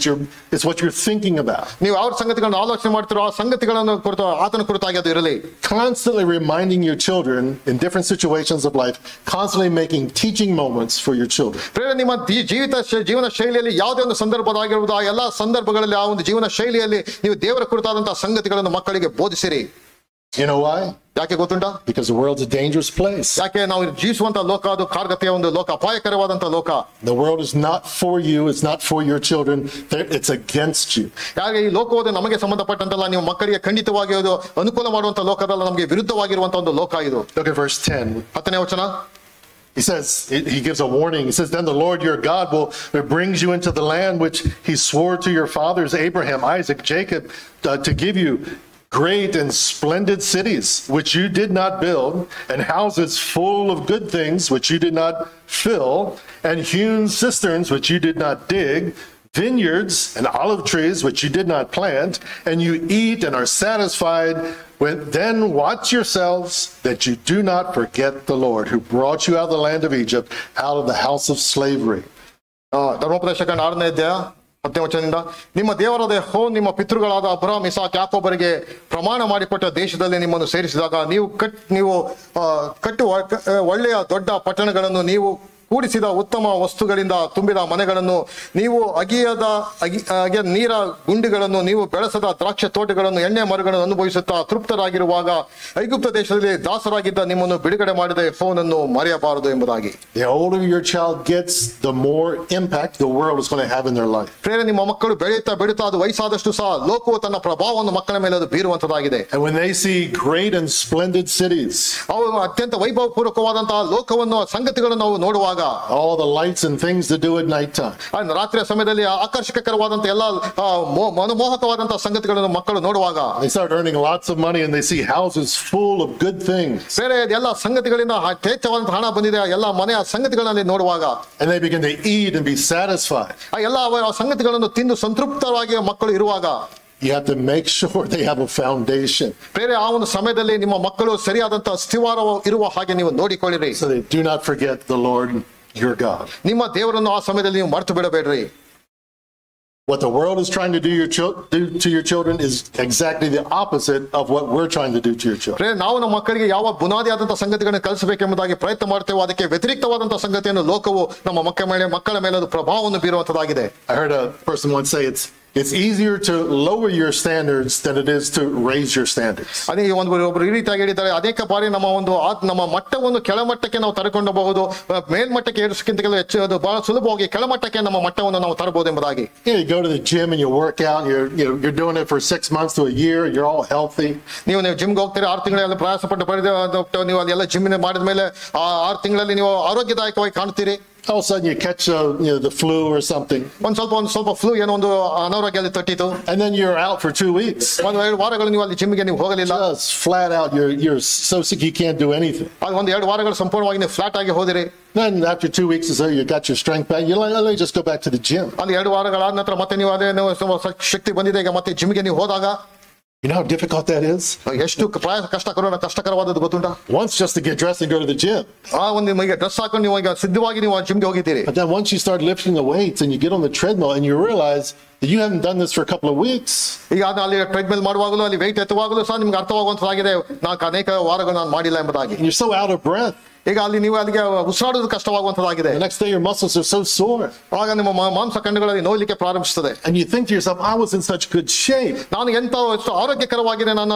It's what you're thinking about. ನೀವು ಯಾವ ಸಂಗತಿಗಳನ್ನು ಆಲೋಚನೆ ಮಾಡ್ತಿರೋ ಆ ಸಂಗತಿಗಳನ್ನು ಕುರಿತು ಆತನ ಕುರಿತಾಗಿ ಅದು ಇರಲಿ. Constantly reminding your children in different situations of life, constantly making teaching moments for your children. ಪ್ರೇರೆ ನಿಮ್ಮ ಜೀವನ ಶೈಲಿಯಲ್ಲಿ ಯಾವುದೇ ಒಂದು ಸಂದರ್ಭದಾಗಿರುವುದು ಆ ಎಲ್ಲಾ ಸಂದರ್ಭಗಳಲ್ಲಿ ಆ ಒಂದು ಜೀವನ ಶೈಲಿಯಲ್ಲಿ ನೀವು ದೇವರ ಕುರಿತಾದಂತಹ ಸಂಗತಿಗಳನ್ನು ಮಕ್ಕಳಿಗೆ ಬೋಧಿಸಿರಿ. You know why? ಯಾಕೆ ಗೊತ್ತುಂಟಾ? Because the world's a dangerous place. ಯಾಕೆ ನಾವು ಜೀವಿಸುವಂತ ಲೋಕ ಅದು ಕಾರ್ಗತೆಯ ಒಂದು ಲೋಕ, ಅಪಾಯಕರವಾದಂತ ಲೋಕ. The world is not for you. It's not for your children. It's against you. ಯಾಕೆ ಈ ಲೋಕವು ನಮಗೆ ಸಂಬಂಧಪಟ್ಟಂತಲ್ಲ, ನೀವು ಮಕ್ಕಳಿಗೆ ಖಂಡಿತವಾಗಿ ಅದು ಅನುಕೂಲ ಮಾಡುವಂತ ಲೋಕದಲ್ಲ, ನಮಗೆ ವಿರುದ್ಧವಾಗಿರುವಂತ ಒಂದು ಲೋಕ ಇದು. Look at verse 10. 10ನೇ ವಚನ. He says, he gives a warning. He says, then the Lord your God brings you into the land which he swore to your fathers, Abraham, Isaac, Jacob, to give you great and splendid cities, which you did not build, and houses full of good things, which you did not fill, and hewn cisterns, which you did not dig, vineyards and olive trees, which you did not plant, and you eat and are satisfied. Then watch yourselves that you do not forget the Lord, who brought you out of the land of Egypt, out of the house of slavery. ಧರ್ಮೋಪದೇಶ ಕಾಂಡ 6ನೇ ಅಧ್ಯಾಯ 10ನೇ ವಚನದಿಂದ, ನಿಮ್ಮ ದೇವರಾದ ಯೆಹೋವನು ನಿಮ್ಮ ಪಿತೃಗಳಾದ Abraham, Isaac, ಯಾಕೋಬರಿಗೆ ಪ್ರಮಾಣ ಮಾಡಿಕೊಟ್ಟ ದೇಶದಲ್ಲಿ ನಿಮ್ಮನ್ನು ಸೇರಿಸಿದಾಗ ನೀವು ಕಟ್ಟುವ ಒಳ್ಳೆಯ ದೊಡ್ಡ ಪಟ್ಟಣಗಳನ್ನು, ನೀವು ಕೂಡಿಸಿದ ಉತ್ತಮ ವಸ್ತುಗಳಿಂದ ತುಂಬಿದ ಮನೆಗಳನ್ನು, ನೀವು ಅಗಿಯದ ನೀರ ಗುಂಡಿಗಳನ್ನು, ನೀವು ಬೆಳೆಸದ ದ್ರಾಕ್ಷಿ ತೋಟಗಳನ್ನು, ಎಣ್ಣೆ ಮರಗಳನ್ನು ಅನುಭವಿಸುತ್ತಾ ತೃಪ್ತರಾಗಿರುವಾಗ ಐಗುಪ್ತ ದೇಶದಲ್ಲಿ ದಾಸರಾಗಿದ್ದ ನಿಮ್ಮನ್ನು ಬಿಡುಗಡೆ ಮಾಡಿದ ಯೆಹೋವನನ್ನು ಮರೆಯಬಾರದು ಎಂಬುದಾಗಿ. The older your child gets, the more impact the world is going to have in their life. ಪ್ರೇರೆ, ನಿಮ್ಮ ಮಕ್ಕಳು ಬೆಳೀತಾ ಅದು ವಯಸ್ಸಾದಷ್ಟು ಸಹ ಲೋಕವು ತನ್ನ ಪ್ರಭಾವವನ್ನು ಮಕ್ಕಳ ಮೇಲೆ ಅದು ಬೀರುವಂತದಾಗಿದೆ. And when they see great and splendid cities, ಅವರು ಅತ್ಯಂತ ವೈಭವ ಪೂರ್ವಕವಾದಂತಹ ಲೋಕವನ್ನು ಸಂಗತಿಗಳನ್ನು ನಾವು ನೋಡುವಾಗ, all the lights and things to do at night time, ರಾತ್ರಿಯ ಸಮಯದಲ್ಲಿ ಆಕರ್ಷಕರವಾದಂತಹ ಎಲ್ಲ ಮನಮೋಹಕವಾದಂತಹ ಸಂಗತಿಗಳನ್ನು ಮಕ್ಕಳು ನೋಡುವಾಗ, they start earning lots of money and they see houses full of good things. ಬೇರೆ ಎಲ್ಲ ಸಂಗತಿಗಳಿಂದ ಯಥೇಚ್ಛವಾದಂತಹ ಹಣ ಬಂದಿದೆ, ಎಲ್ಲ ಮನೆಯ ಸಂಗತಿಗಳಲ್ಲಿ ನೋಡುವಾಗ, and they begin to eat and be satisfied. ಆ ಎಲ್ಲ ಸಂಗತಿಗಳನ್ನು ತಿಂದು ಸಂತೃಪ್ತವಾಗಿ ಮಕ್ಕಳು ಇರುವಾಗ, you have to make sure they have a foundation. ಬೇರೆ ಆ ಒಂದು ಸಮಯದಲ್ಲಿ ನಿಮ್ಮ ಮಕ್ಕಳು ಸರಿಯಾದಂತಹ ಅಸ್ಥಿವಾರ ಇರುವ ಹಾಗೆ ನೀವು ನೋಡಿಕೊಳ್ಳಿರಿ. So they do not forget the Lord your God. ನಿಮ್ಮ ದೇವರನ್ನು ಆ ಸಮಯದಲ್ಲಿ ನೀವು ಮರೆತು ಬಿಡಬೇಡ್ರಿ. What the world is trying to do to your children is exactly the opposite of what we're trying to do to your children. ನಾವು ನಮ್ಮ ಮಕ್ಕಳಿಗೆ ಯಾವ ಬುನಾದಿಯಾದಂತಹ ಸಂಗತಿಗಳನ್ನು ಕಲಿಸಬೇಕೆಂಬುದಾಗಿ ಪ್ರಯತ್ನ ಮಾಡ್ತೇವೆ, ಅದಕ್ಕೆ ವ್ಯತಿರಿಕ್ತವಾದಂತಹ ಸಂಗತಿಯನ್ನು ಲೋಕವು ನಮ್ಮ ಮಕ್ಕಳ ಮೇಲೆ ಅದು ಪ್ರಭಾವವನ್ನು ಬೀರುವಂತದಾಗಿದೆ. I heard a person once say it's easier to lower your standards than it is to raise your standards. ಅದೇ ಒಬ್ಬರು ಈ ರೀತಿಯಾಗಿ ಹೇಳಿದ್ದಾರೆ, ಅನೇಕ ಬಾರಿ ನಮ್ಮ ಮಟ್ಟವನ್ನು ಕೆಳಮಟ್ಟಕ್ಕೆ ನಾವು ತರಕೊಂಡಬಹುದು, ಮೇಲ್ಮಟ್ಟಕ್ಕೆ ಏರಿಸಕ್ಕಿಂತ ಹೆಚ್ಚು ಅದು ಬಹಳ ಸುಲಭವಾಗಿ ಕೆಳಮಟ್ಟಕ್ಕೆ ನಮ್ಮ ಮಟ್ಟವನ್ನು ನಾವು ತರಬಹುದು ಎಂಬುದಾಗಿ. You go to the gym and you work out, you're doing it for 6 months to a year, you're all healthy. ನೀವು ಜಿಮ್ಗೆ ಹೋಗ್ತೀರಿ, 6 ತಿಂಗಳಲ್ಲಿ ಪ್ರಯಾಸ ಪಟ್ಟು ನೀವು ಅದೆಲ್ಲ ಜಿಮ್ ಮಾಡಿದ ಮೇಲೆ 6 ತಿಂಗಳಲ್ಲಿ ನೀವು ಆರೋಗ್ಯದಾಯಕವಾಗಿ ಕಾಣ್ತೀರಿ. All of a sudden you catch the flu or something. ಒಂದ್ ಸ್ವಲ್ಪ ಫ್ಲೂ ಏನೋ ಒಂದು ಅನಾರೋಗ್ಯ ತಟ್ಟಿತು. And then you're out for 2 weeks. 1-2 ವಾರಗಳು ನೀವು ಅಲ್ಲಿ ಜಿಮ್ಗೆ ನೀವು ಹೋಗಲಿಲ್ಲ. Just flat out you're so sick you can't do anything. ಅದು 1-2 ವಾರಗಳು ಸಂಪೂರ್ಣವಾಗಿ ನೀವು ಫ್ಲಾಟ್ ಆಗಿ ಹೋದಿರಿ. Then after 2 weeks or so you got your strength back. You're like, let me just go back to the gym. ಅಲ್ಲಿ 2 ವಾರಗಳಾದ ನಂತರ ಮತ್ತೆ ನೀವು ಅದೇ ಶಕ್ತಿ ಬಂದಿದೆ, ಈಗ ಮತ್ತೆ ಜಿಮ್ಗೆ ನೀವು ಹೋದಾಗ, you know how difficult that is? ಎಷ್ಟು ಕಷ್ಟಕರವಾದದ್ದು ಗೊತ್ತುಂಟಾ? Once just to get dressed and go to the gym. ನಿಮಗೆ ಡ್ರೆಸ್ ಹಾಕೊಂಡು ನೀವು ಈಗ ಸಿದ್ಧವಾಗಿ ನೀವು ಜಿಮ್ಗೆ ಹೋಗಿದ್ದೀರಿ. But then once you start lifting the weights and you get on the treadmill and you realize that you haven't done this for a couple of weeks. ಈಗ ಅಲ್ಲಿ treadmill ಮಾಡುವಾಗಲೂ ಅಲ್ಲಿ weight ಎತ್ತುವಾಗಲೂ ಸಹ ನಿಮ್ಗೆ ಅರ್ಥವಾಗುವಂತದಾಗಿದೆ, ನಾನು ಅನೇಕ ವಾರಗಳು ನಾನು ಮಾಡಿಲ್ಲ ಎಂಬುದಾಗಿ. And you're so out of breath. ಈಗ ಅಲ್ಲಿ ನೀವು ಅಲ್ಲಿಗೆ ಉಸಿರಾಡೋದು ಕಷ್ಟವಾಗುವಂತದಾಗಿದೆ. The next day your muscles are so sore. ಆಗ ನಿಮ್ಮ ಮಾಂಸ ಖಂಡಗಳಲ್ಲಿ ನೋಯ್ಲಿಕ್ಕೆ ಪ್ರಾರಂಭಿಸುತ್ತದೆ. And you think to yourself, I was in such good shape. ನಾನು ಎಷ್ಟು ಆರೋಗ್ಯಕರವಾಗಿದೆ, ನನ್ನ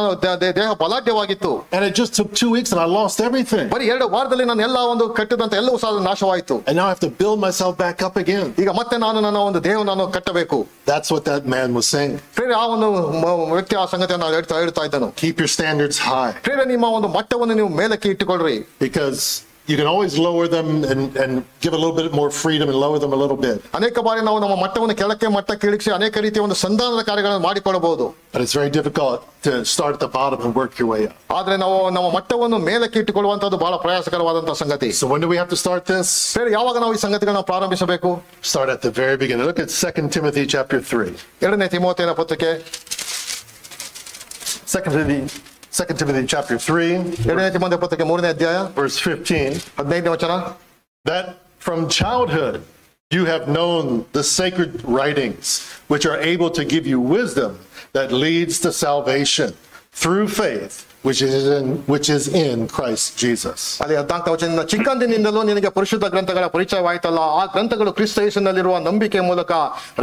ದೇಹ ಬಲಾಢ್ಯವಾಗಿತ್ತು. And it just took 2 weeks and I lost everything. ಬರೀ 2 ವಾರದಲ್ಲಿ ನಾನು ಎಲ್ಲ ಒಂದು ಕಟ್ಟಿದಂತ ಎಲ್ಲವೂ ಸಹ ನಾಶವಾಯಿತು. And now I have to build myself back up again. ಈಗ ಮತ್ತೆ ನಾನು ನನ್ನ ಒಂದು ದೇಹವನ್ನು ನಾನು ಕಟ್ಟಬೇಕು. That's what that man was saying. ಆ ಒಂದು ವ್ಯಕ್ತಿ ಆ ಸಂಗತಿಯನ್ನು ಹೇಳ್ತಾ ಇದ್ದನು. Keep your standards high. ನಿಮ್ಮ ಒಂದು ಮಟ್ಟವನ್ನು ನೀವು ಮೇಲಕ್ಕೆ ಇಟ್ಟುಕೊಳ್ಳ್ರಿ. Because you can always lower them and give a little bit more freedom and lower them a little bit. ಅನೇಕ ಬಾರಿ ನಾವು ನಮ್ಮ ಮಟ್ಟವನ್ನು ಮಟ್ಟಕ್ಕೆ ಇಳಿಸಿ ಅನೇಕ ರೀತಿಯ ಒಂದು ಸಂಧಾನದ ಕಾರ್ಯಗಳನ್ನು ಮಾಡಿಕೊಳ್ಳಬಹುದು. But it's very difficult to start at the bottom and work your way up. ಆದ್ರೆ ನಾವು ನಮ್ಮ ಮಟ್ಟವನ್ನು ಮೇಲಕ್ಕೆ ಇಟ್ಟುಕೊಳ್ಳುವಂತದ್ದು ಬಹಳ ಪ್ರಯಾಸಕರವಾದಂತಹ ಸಂಗತಿ. So when do we have to start this? ಯಾವಾಗ ನಾವು ಈ ಸಂಗತಿಗಳನ್ನ ಪ್ರಾರಂಭಿಸಬೇಕು? Start at the very beginning. Look at 2 Timothy chapter 3. 2 ತಿಮೋಥೆಯನ ಪತ್ರಿಕೆ 2 Timothy chapter 3, 2 ತಿಮೋಥೆಯ ಪತ್ರಿಕೆ 3ನೇ ಅಧ್ಯಾಯ verse 15. 15ನೇ ವಚನ. That from childhood you have known the sacred writings, which are able to give you wisdom that leads to salvation through faith, which is in Christ Jesus. ಅಲ್ಲಿ 14ನೇ ವಚನದಿಂದ ಚಿಕ್ಕಂದಿನಿಂದಲೂ ನಿನಗೆ ಪರಿಶುದ್ಧ ಗ್ರಂಥಗಳ ಪರಿಚಯವಾಯಿತಲ್ಲ, ಆ ಗ್ರಂಥಗಳು ಕ್ರಿಸ್ತ ಯೇಸುವಿನಲ್ಲಿರುವ ನಂಬಿಕೆ ಮೂಲಕ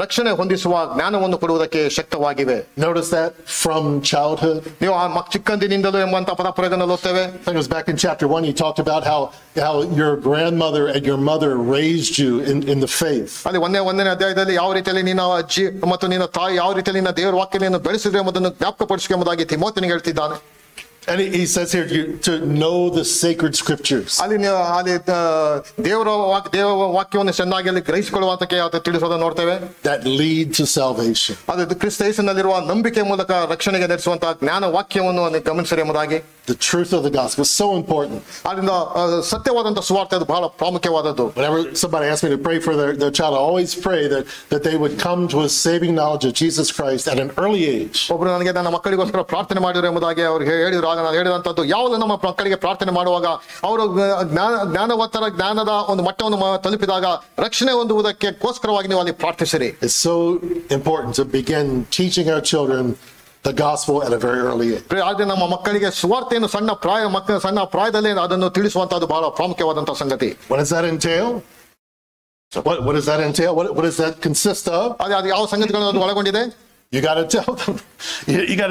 ರಕ್ಷಣೆ ಹೊಂದಿಸುವ ಜ್ಞಾನವನ್ನು ಕೊಡುವುದಕ್ಕೆ ಶಕ್ತವಾಗಿವೆ. Notice that from childhood. ನೀವು ಚಿಕ್ಕಂದಿನಿಂದಲೂ ಎಂಬಂತ ಪದ ಪ್ರಯೋಗವನ್ನು ಓದ್ತೇವೆ. I think it was back in chapter 1 he talked about how your grandmother and your mother raised you in the faith. ಅಲ್ಲಿ ಒಂದನೇ ಅಧ್ಯಾಯದಲ್ಲಿ ಯಾವ ರೀತಿಯಲ್ಲಿ ನಿನ್ನ ಅಜ್ಜಿ ಮತ್ತು ನಿನ್ನ ತಾಯಿ ಯಾವ ರೀತಿಯಲ್ಲಿ ನಿನ್ನ ದೇವರ ವಾಕ್ಯವನ್ನು ಬೆಳೆಸಿದ್ರೆ ಎಂಬುದನ್ನು ಜ್ಞಾಪಕಪಡಿಸಿಕೆಂಬುದಾಗಿ ತಿಮೋಥೆನಿಗೆ ಹೇಳ್ತಿದ್ದಾನೆ. And he says here to know the sacred scriptures. ಅಲ್ಲಿ ದೇವರ ವಾಕ್ಯವನ್ನು ಚೆನ್ನಾಗಿ ಅಲ್ಲಿ ಗ್ರಹಿಸಿಕೊಳ್ಳುವಂತಕ್ಕೆ ತಿಳಿಸೋದನ್ನು ನೋಡ್ತೇವೆ. That lead to salvation. ಅದು ಕ್ರಿಸ್ತ ಯೇಸುವಿನಲ್ಲಿರುವ ನಂಬಿಕೆ ಮೂಲಕ ರಕ್ಷಣೆಗೆ ನಡೆಸುವಂತಹ ಜ್ಞಾನ ವಾಕ್ಯವನ್ನು ಗಮನಿಸಿರಿ ಎಂಬುದಾಗಿ. The truth of the gospel is so important. ಅದರಿಂದ ಸತ್ಯವಾದಂತಹ ಸುವಾರ್ತೆ ಅದು ಬಹಳ ಪ್ರಾಮುಖ್ಯವಾದದ್ದು. Whenever somebody asks me to pray for their child, I always pray that they would come to a saving knowledge of Jesus Christ at an early age. ಒಬ್ಬರು ನನಗೆ ನನ್ನ ಮಕ್ಕಳಿಗೋಸ್ಕರ ಪ್ರಾರ್ಥನೆ ಮಾಡಿದ್ರು ಎಂಬುದಾಗಿ ಅವರು ಹೇಳಿದ್ರು. ನಾನು ಹೇಳಿದಂತದ್ದು ಯಾವುದು ನಮ್ಮ ಮಕ್ಕಳಿಗೆ ಪ್ರಾರ್ಥನೆ ಮಾಡುವಾಗ ಅವರು ಜ್ಞಾನದ ಒಂದು ಮಟ್ಟವನ್ನು ತಲುಪಿದಾಗ ರಕ್ಷಣೆ ಹೊಂದುವುದಕ್ಕೋಸ್ಕರವಾಗಿ ನೀವು ಅಲ್ಲಿ ಪ್ರಾರ್ಥಿಸಿರಿ. It's so important to begin teaching our children the gospel at a very early age. ಆದ್ರೆ ನಮ್ಮ ಮಕ್ಕಳಿಗೆ ಸುವಾರ್ತೆಯನ್ನು ಸಣ್ಣ ಪ್ರಾಯದಲ್ಲೇ ಅದನ್ನು ತಿಳಿಸುವಂತದ್ದು ಬಹಳ ಪ್ರಾಮುಖ್ಯವಾದಂತಹ ಸಂಗತಿ. What does that entail? What does that entail? What does that consist of? ಅದು ಯಾವ ಸಂಗತಿಗಳನ್ನು ಅದು ಒಳಗೊಂಡಿದೆ? You got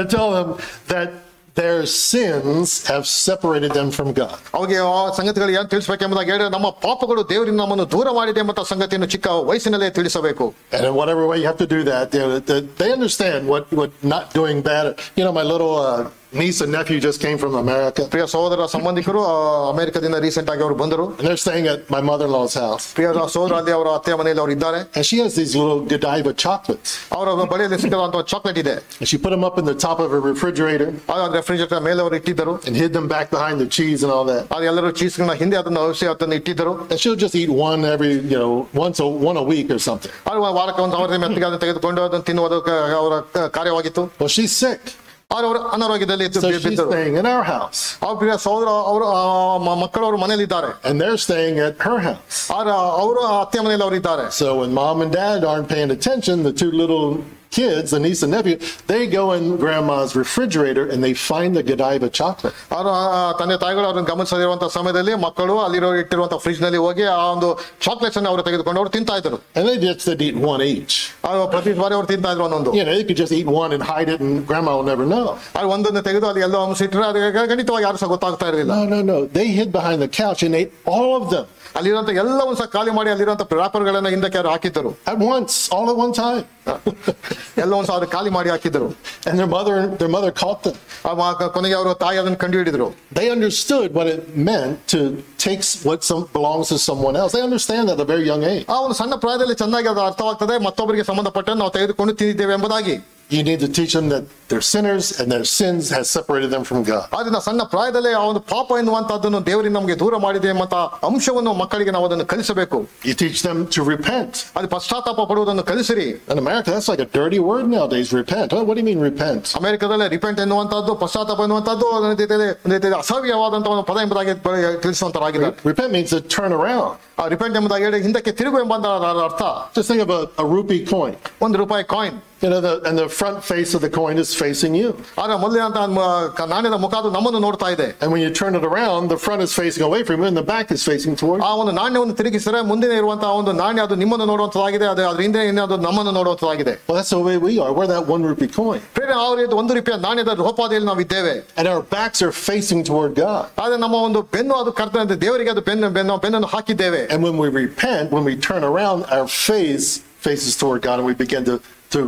to tell them that their sins have separated them from God. ಅವಾಗ ಆ ಸಂಗತಿಗಳು ಏನು ತಿಳಿಸಬೇಕೆಂಬುದಾಗಿ ಹೇಳಿದ್ರೆ ನಮ್ಮ ಪಾಪಗಳು ದೇವರಿಂದ ನಮ್ಮನ್ನು ದೂರ ಮಾಡಿದೆ ಎಂಬ ಸಂಗತಿಯನ್ನು ಚಿಕ್ಕ ವಯಸ್ಸಿನಲ್ಲೇ ತಿಳಿಸಬೇಕು. And in whatever way you have to do that, they understand what not doing bad. You know, my little niece and nephew just came from America. ಪ್ರಿಯ ಸಹೋದರ ಸಂಬಂಧಿಕರು ಅಮೆರಿಕದಿಂದ ರೀಸೆಂಟ್ ಆಗಿ ಅವರು ಬಂದರು. And they're staying at my mother-in-law's house. ಪ್ರಿಯ ಸಹೋದರ ಅಲ್ಲಿ ಅವರ ಅತ್ತೆ ಮನೆಯಲ್ಲಿ ಅವರು ಇದ್ದಾರೆ. And she has these little Godiva chocolates. ಅವರ ಬಳಿಯಲ್ಲಿ ಸಿಕ್ಕದಂತ ಚಾಕ್ಲೇಟ್ ಇದೆ. And she put them up in the top of her refrigerator. Refrigerator ಮೇಲೆ ಅವರು ಇಟ್ಟಿದ್ದರು. And hid them back behind the cheese and all that. ಅದು ಎಲ್ಲರೂ ಚೀಸ್ಗಳನ್ನ ಹಿಂದೆ ಅದನ್ನು ಇಟ್ಟಿದ್ದರು. And she'll just eat one one a week or something. ವಾರಕ್ಕೆ ಒಂದು ಅವರ ಮೆತ್ತಿಗೆ ಅದನ್ನು ತೆಗೆದುಕೊಂಡು ಅದನ್ನು ತಿನ್ನುವುದು ಅವರ ಕಾರ್ಯವಾಗಿತ್ತು. Well, she's sick. ಅವರು ಅನಾರೋಗ್ಯದಲ್ಲಿ So she's staying in our house. ಅವ್ರ ಪ್ರಿಯ ಸಹೋದರ ಅವರು ಮಕ್ಕಳು ಅವ್ರ ಮನೇಲಿ ಇದ್ದಾರೆ. And they're staying at her house. ಅವರು ಅತ್ತೆ ಮನೆಯಲ್ಲಿ ಅವರು ಇದ್ದಾರೆ. So when mom and dad aren't paying attention, the two little kids, the niece and nephew, they go in grandma's refrigerator and they find the Godiva chocolate. ಅವರು ತಂದೆ ತಾಯಿಗಳು ಅವ್ರನ್ನ ಗಮನಿಸದಿರುವಂತಹ ಸಮಯದಲ್ಲಿ ಮಕ್ಕಳು ಅಲ್ಲಿರೋ ಇಟ್ಟಿರುವಂತಹ ಫ್ರಿಜ್ ನಲ್ಲಿ ಹೋಗಿ ಆ ಒಂದು ಚಾಕ್ಲೇಟ್ಸ್ ಅನ್ನು ಅವರು ತೆಗೆದುಕೊಂಡು ಅವರು ತಿಂತಾ ಇದ್ರು. And they just eat one each. ಪ್ರತಿ ಬಾರಿ ಅವರು ತಿಂತಾ ಇದ್ರು ಒಂದೊಂದು. They could just eat one and hide it and grandma will never know. ಅವ್ರು ಒಂದೊಂದು ತೆಗೆದು ಅಲ್ಲಿ ಎಲ್ಲೋ ಅಂಶ ಇಟ್ಟರೆ ಅದು ಖಂಡಿತವಾಗಿ ಯಾರು ಸಹ ಗೊತ್ತಾಗ್ತಾ ಇರಲಿಲ್ಲ. No. They hid behind the couch and ate all of them. ಅಲ್ಲಿರುವಂತ ಎಲ್ಲವೂ ಸಹ ಖಾಲಿ ಮಾಡಿ ಅಲ್ಲಿರುವಂತ ವ್ಯಾಪಾರಗಳನ್ನ ಹಿಂದಕ್ಕೆ ಅವರು ಹಾಕಿದ್ದರು. At once, all at one time. ಎಲ್ಲವೂ ಸಹ ಖಾಲಿ ಮಾಡಿ ಹಾಕಿದ್ರು. And their mother caught them. ಕೊನೆಗೆ ಅವರು ತಾಯಿ ಅದನ್ನು ಕಂಡು ಹಿಡಿದ್ರು. They understood what it meant to take what belongs to someone else. They understand that at a very young age. ಆ ಒಂದು ಸಣ್ಣ ಪ್ರಾಯದಲ್ಲಿ ಚೆನ್ನಾಗಿ ಅದು ಅರ್ಥವಾಗ್ತದೆ, ಮತ್ತೊಬ್ಬರಿಗೆ ಸಂಬಂಧಪಟ್ಟ ನಾವು ತೆಗೆದುಕೊಂಡು ತಿಂದಿದ್ದೇವೆ ಎಂಬುದಾಗಿ. You need to teach them that they're sinners and their sins has separated them from God. ಅದನ್ನ ಸಣ್ಣ ಪ್ರಾಯದಲ್ಲೇ ಆ ಒಂದು ಪಾಪ ಎನ್ನುವಂತದ್ದನ್ನು ದೇವರಿಂದ ನಮಗೆ ದೂರ ಮಾಡಿದೆ ಎಂಬ ಅಂಶವನ್ನು ಮಕ್ಕಳಿಗೆ ನಾವು ಅದನ್ನು ಕಲಿಸಬೇಕು. You teach them to repent. ಅದು ಪಶ್ಚಾತ್ತಾಪ ಪಡುವುದನ್ನು ಕಲಿಸಿರಿ. In America, that's like a dirty word nowadays, repent. What do you mean repent? ಅಮೆರಿಕದಲ್ಲಿ ರಿಪೆಂಟ್ ಎನ್ನುವಂತದ್ದು ಪಶ್ಚಾತ್ತಾಪ ಎನ್ನುವಂತದ್ದು ಅಸಹ್ಯವಾದಂತಹ ಒಂದು ಪದ ಎಂಬುದಾಗಿ ತಿಳಿಸುವಂತರಾಗಿದೆ. Repent means to turn around. Repent ಎಂಬುದಾಗಿ ಹೇಳಿ ಹಿಂದಕ್ಕೆ ತಿರುಗು ಎಂಬ ಅರ್ಥ. Just think of a rupee coin. ₹1 coin. And the front face of the coin is facing you. ಆಗ ಮೊದಲಿನಂತ ನಾಣ್ಯದ ಮುಖ ಅದು ನಮ್ಮನ್ನು ನೋಡ್ತಾ ಇದೆ. And when you turn it around, the front is facing away from you and the back is facing toward you. ಆ ಒಂದು ನಾಣ್ಯವನ್ನು ತಿರುಗಿಸಿದರೆ ಮುಂದೆ ಇರುವಂತಹ ಒಂದು ನಾಣ್ಯ ಅದು ನಿಮ್ಮನ್ನು ನೋಡುವಂತದಾಗಿದೆ, ಅದರ ಹಿಂದೆ ಅದು ನಮ್ಮನ್ನು ನೋಡುವಂತದಾಗಿದೆ. Well, that's the way we are. We're that ₹1 coin. ₹1 ನಾಣ್ಯದ ರೂಪಾದಿಯಲ್ಲಿ ನಾವು ಇದ್ದೇವೆ. And our backs are facing toward God. ಆದ್ರೆ ನಮ್ಮ ಒಂದು ಬೆನ್ನು ಅದು ಕರ್ತವ್ಯ ದೇವರಿಗೆ ಅದು ಬೆನ್ನನ್ನು ಹಾಕಿದ್ದೇವೆ. And when we repent, when we turn around, our face faces toward God and we begin to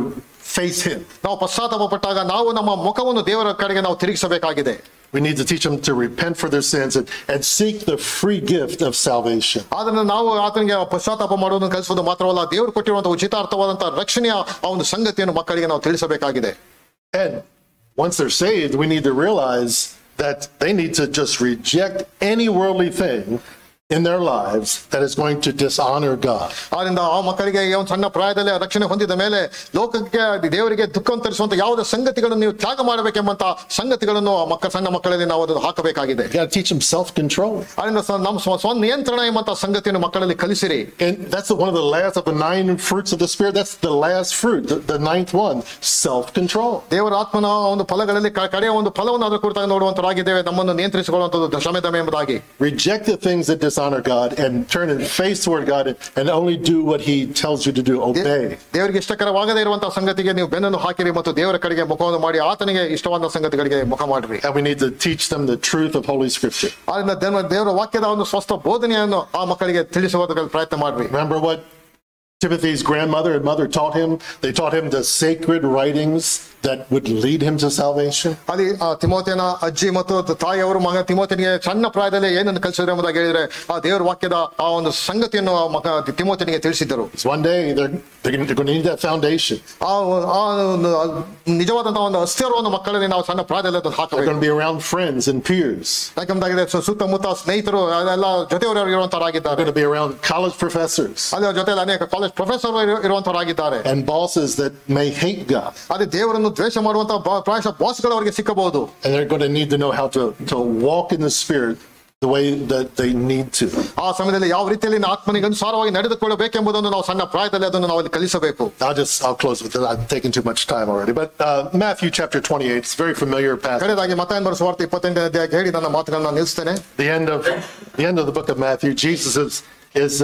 face Him. ನಾವು ಪಶ್ಚಾತ್ತಾಪ ಪಟ್ಟಾಗ ನಾವು ನಮ್ಮ ಮುಖವನ್ನು ದೇವರ ಕಡೆಗೆ ನಾವು ತಿರುಗಿಸಬೇಕಾಗಿದೆ. We need to teach them to repent for their sins and seek the free gift of salvation. ಅದನ್ನು ನಾವು ಆತನಿಗೆ ಪಶ್ಚಾತ್ತಾಪ ಮಾಡುವುದನ್ನು ಕಲಿಸುವುದು ಮಾತ್ರವಲ್ಲ, ದೇವರು ಕೊಟ್ಟಿರುವಂತಹ ಉಚಿತಾರ್ಥವಾದಂತಹ ರಕ್ಷಣೆಯ ಆ ಒಂದು ಸಂಗತಿಯನ್ನು ಮಕ್ಕಳಿಗೆ ನಾವು ತಿಳಿಸಬೇಕಾಗಿದೆ. And once they're saved, we need to realize that they need to just reject any worldly thing in their lives that is going to dishonor God. ಆದ್ದರಿಂದ ಆ ಮಕ್ಕಳಿಗೆ ಒಂದು ಸಣ್ಣ ಪ್ರಾಯದಲ್ಲಿ ರಕ್ಷಣೆ ಹೊಂದಿದ ಮೇಲೆ ಲೋಕಕ್ಕೆ ದೇವರಿಗೆ ದುಃಖ ತರಿಸುವಂತ ಯಾವುದೇ ಸಂಗತಿಗಳನ್ನು ನೀವು ತ್ಯಾಗ ಮಾಡಬೇಕೆಂಬಂತ ಸಂಗತಿಗಳನ್ನು ಸಣ್ಣ ಮಕ್ಕಳಲ್ಲಿ ನಾವು ಅದನ್ನು ಹಾಕಬೇಕಾಗಿದೆ. You got to teach them self-control. ಅದರಿಂದ ನಮ್ಮ ಸ್ವನಿಯಂತ್ರಣ ಎಂಬಂತ ಸಂಗತಿಯನ್ನು ಮಕ್ಕಳಲ್ಲಿ ಕಲಿಸಿರಿ. And that's one of the last of the 9 fruits of the Spirit. That's the last fruit, the 9th one, self-control. ದೇವರ ಆತ್ಮನ ಒಂದು ಫಲಗಳಲ್ಲಿ ಕಡೆಯ ಒಂದು ಫಲವನ್ನು ಅದರ ಕುರಿತಾಗಿ ನೋಡುವಂತರಾಗಿದ್ದೇವೆ, ನಮ್ಮನ್ನು ನಿಯಂತ್ರಿಸಿಕೊಳ್ಳುವಂಥದ್ದು ಶ್ರಮೆದಮೆ ಎಂಬುದಾಗಿ. Reject the things that dishonor God and turn and face toward God and only do what He tells you to do. Obey. ದೇವರಿಗೆ ಇಷ್ಟಕರವಾಗದೇ ಇರುವಂತಹ ಸಂಗತಿಗೆ ನೀವು ಬೆನ್ನನ್ನು ಹಾಕಿರಿ ಮತ್ತು ದೇವರ ಕಡೆಗೆ ಮುಖವನ್ನು ಮಾಡಿ ಆತನಿಗೆ ಇಷ್ಟವಾದ ಸಂಗತಿಗಳಿಗೆ ಮುಖ ಮಾಡಿರಿ. And we need to teach them the truth of Holy Scripture. ಆದ್ದರಿಂದ ದೇವರ ವಾಕ್ಯದ ಒಂದು ಸ್ಪಷ್ಟ ಬೋಧನೆಯನ್ನು ಆ ಮಕ್ಕಳಿಗೆ ತಿಳಿಸುವುದಕ್ಕೆ ಪ್ರಯತ್ನ ಮಾಡಿರಿ. Remember what Timothy's grandmother and mother taught him? They taught him the sacred writings that would lead him to salvation. ಅಲ್ಲಿ ತಿಮೋಥೆಯನ ಅಜ್ಜಿ ಮತ್ತು ತಾಯಿಯವರು ಮಗ ತಿಮೋಥೆನಿಗೆ ಸಣ್ಣ ಪ್ರಾಯದಲ್ಲಿ ಏನನ್ನು ಕಲಿಸಿದ್ರು ಎಂಬುದಾಗಿ ಹೇಳಿದ್ರೆ ಆ ದೇವರ ವಾಕ್ಯದ ಆ ಒಂದು ಸಂಗತಿಯನ್ನು ಮಗ ತಿಮೋಥೆನಿಗೆ ತಿಳಿಸಿದ್ದರು. One day they're going to need that foundation. ನಿಜವಾದಂತಹ ಒಂದು ಅಸ್ಥಿರವನ್ನು ಮಕ್ಕಳಲ್ಲಿ ನಾವು ಸಣ್ಣ ಪ್ರಾಯದಲ್ಲಿ ಅದನ್ನು ಹಾಕಬೇಕು. They're going to be around friends and peers. ಯಾಕಂದ್ರೆ ಸುತ್ತಮುತ್ತ ಸ್ನೇಹಿತರು ಎಲ್ಲ ಜೊತೆಯವರು ಇರುವಂತರಾಗಿದ್ದಾರೆ. They're going to be around college professors. ಅಲ್ಲಿ ಜೊತೆಯಲ್ಲಿ ಅನೇಕ ಕಾಲೇಜ್ ಪ್ರೊಫೆಸರ್ ಇರುವಂತರಾಗಿದ್ದಾರೆ. And bosses that may hate God. ಅದೇ ದೇವರನ್ನು ದ್ವೇಷ ಮಾಡುವಂತಹ ಪ್ರಾಯಶಃ ಬಾಸ್ಗಳು ಅವರಿಗೆ ಸಿಕ್ಕಬಹುದು. And they're going to need to know how to walk in the Spirit the way that they need to. ಆ ಸಮಯದಲ್ಲಿ ಯಾವ ರೀತಿಯಲ್ಲಿ ಆತ್ಮನಿಗೆ ಅನುಸಾರವಾಗಿ ನಡೆದುಕೊಳ್ಳಬೇಕೆಂಬುದನ್ನು ನಾವು ಸಣ್ಣ ಪ್ರಾಯದಲ್ಲಿ ಅದನ್ನು ನಾವು ಕಲಿಸಬೇಕು. I'll close with it. I've taken too much time already. But Matthew chapter 28, it's a very familiar passage. ಕಡೆಯದಾಗಿ ಮತ್ತಾಯನ ಬರೆದ ಸುವಾರ್ತೆ 28ನೇ ಅಧ್ಯಾಯ ಹೇಳಿ ನನ್ನ ಮಾತುಗಳನ್ನು ನಿಲ್ಲಿಸ್ತೇನೆ. The end of the book of Matthew, Jesus is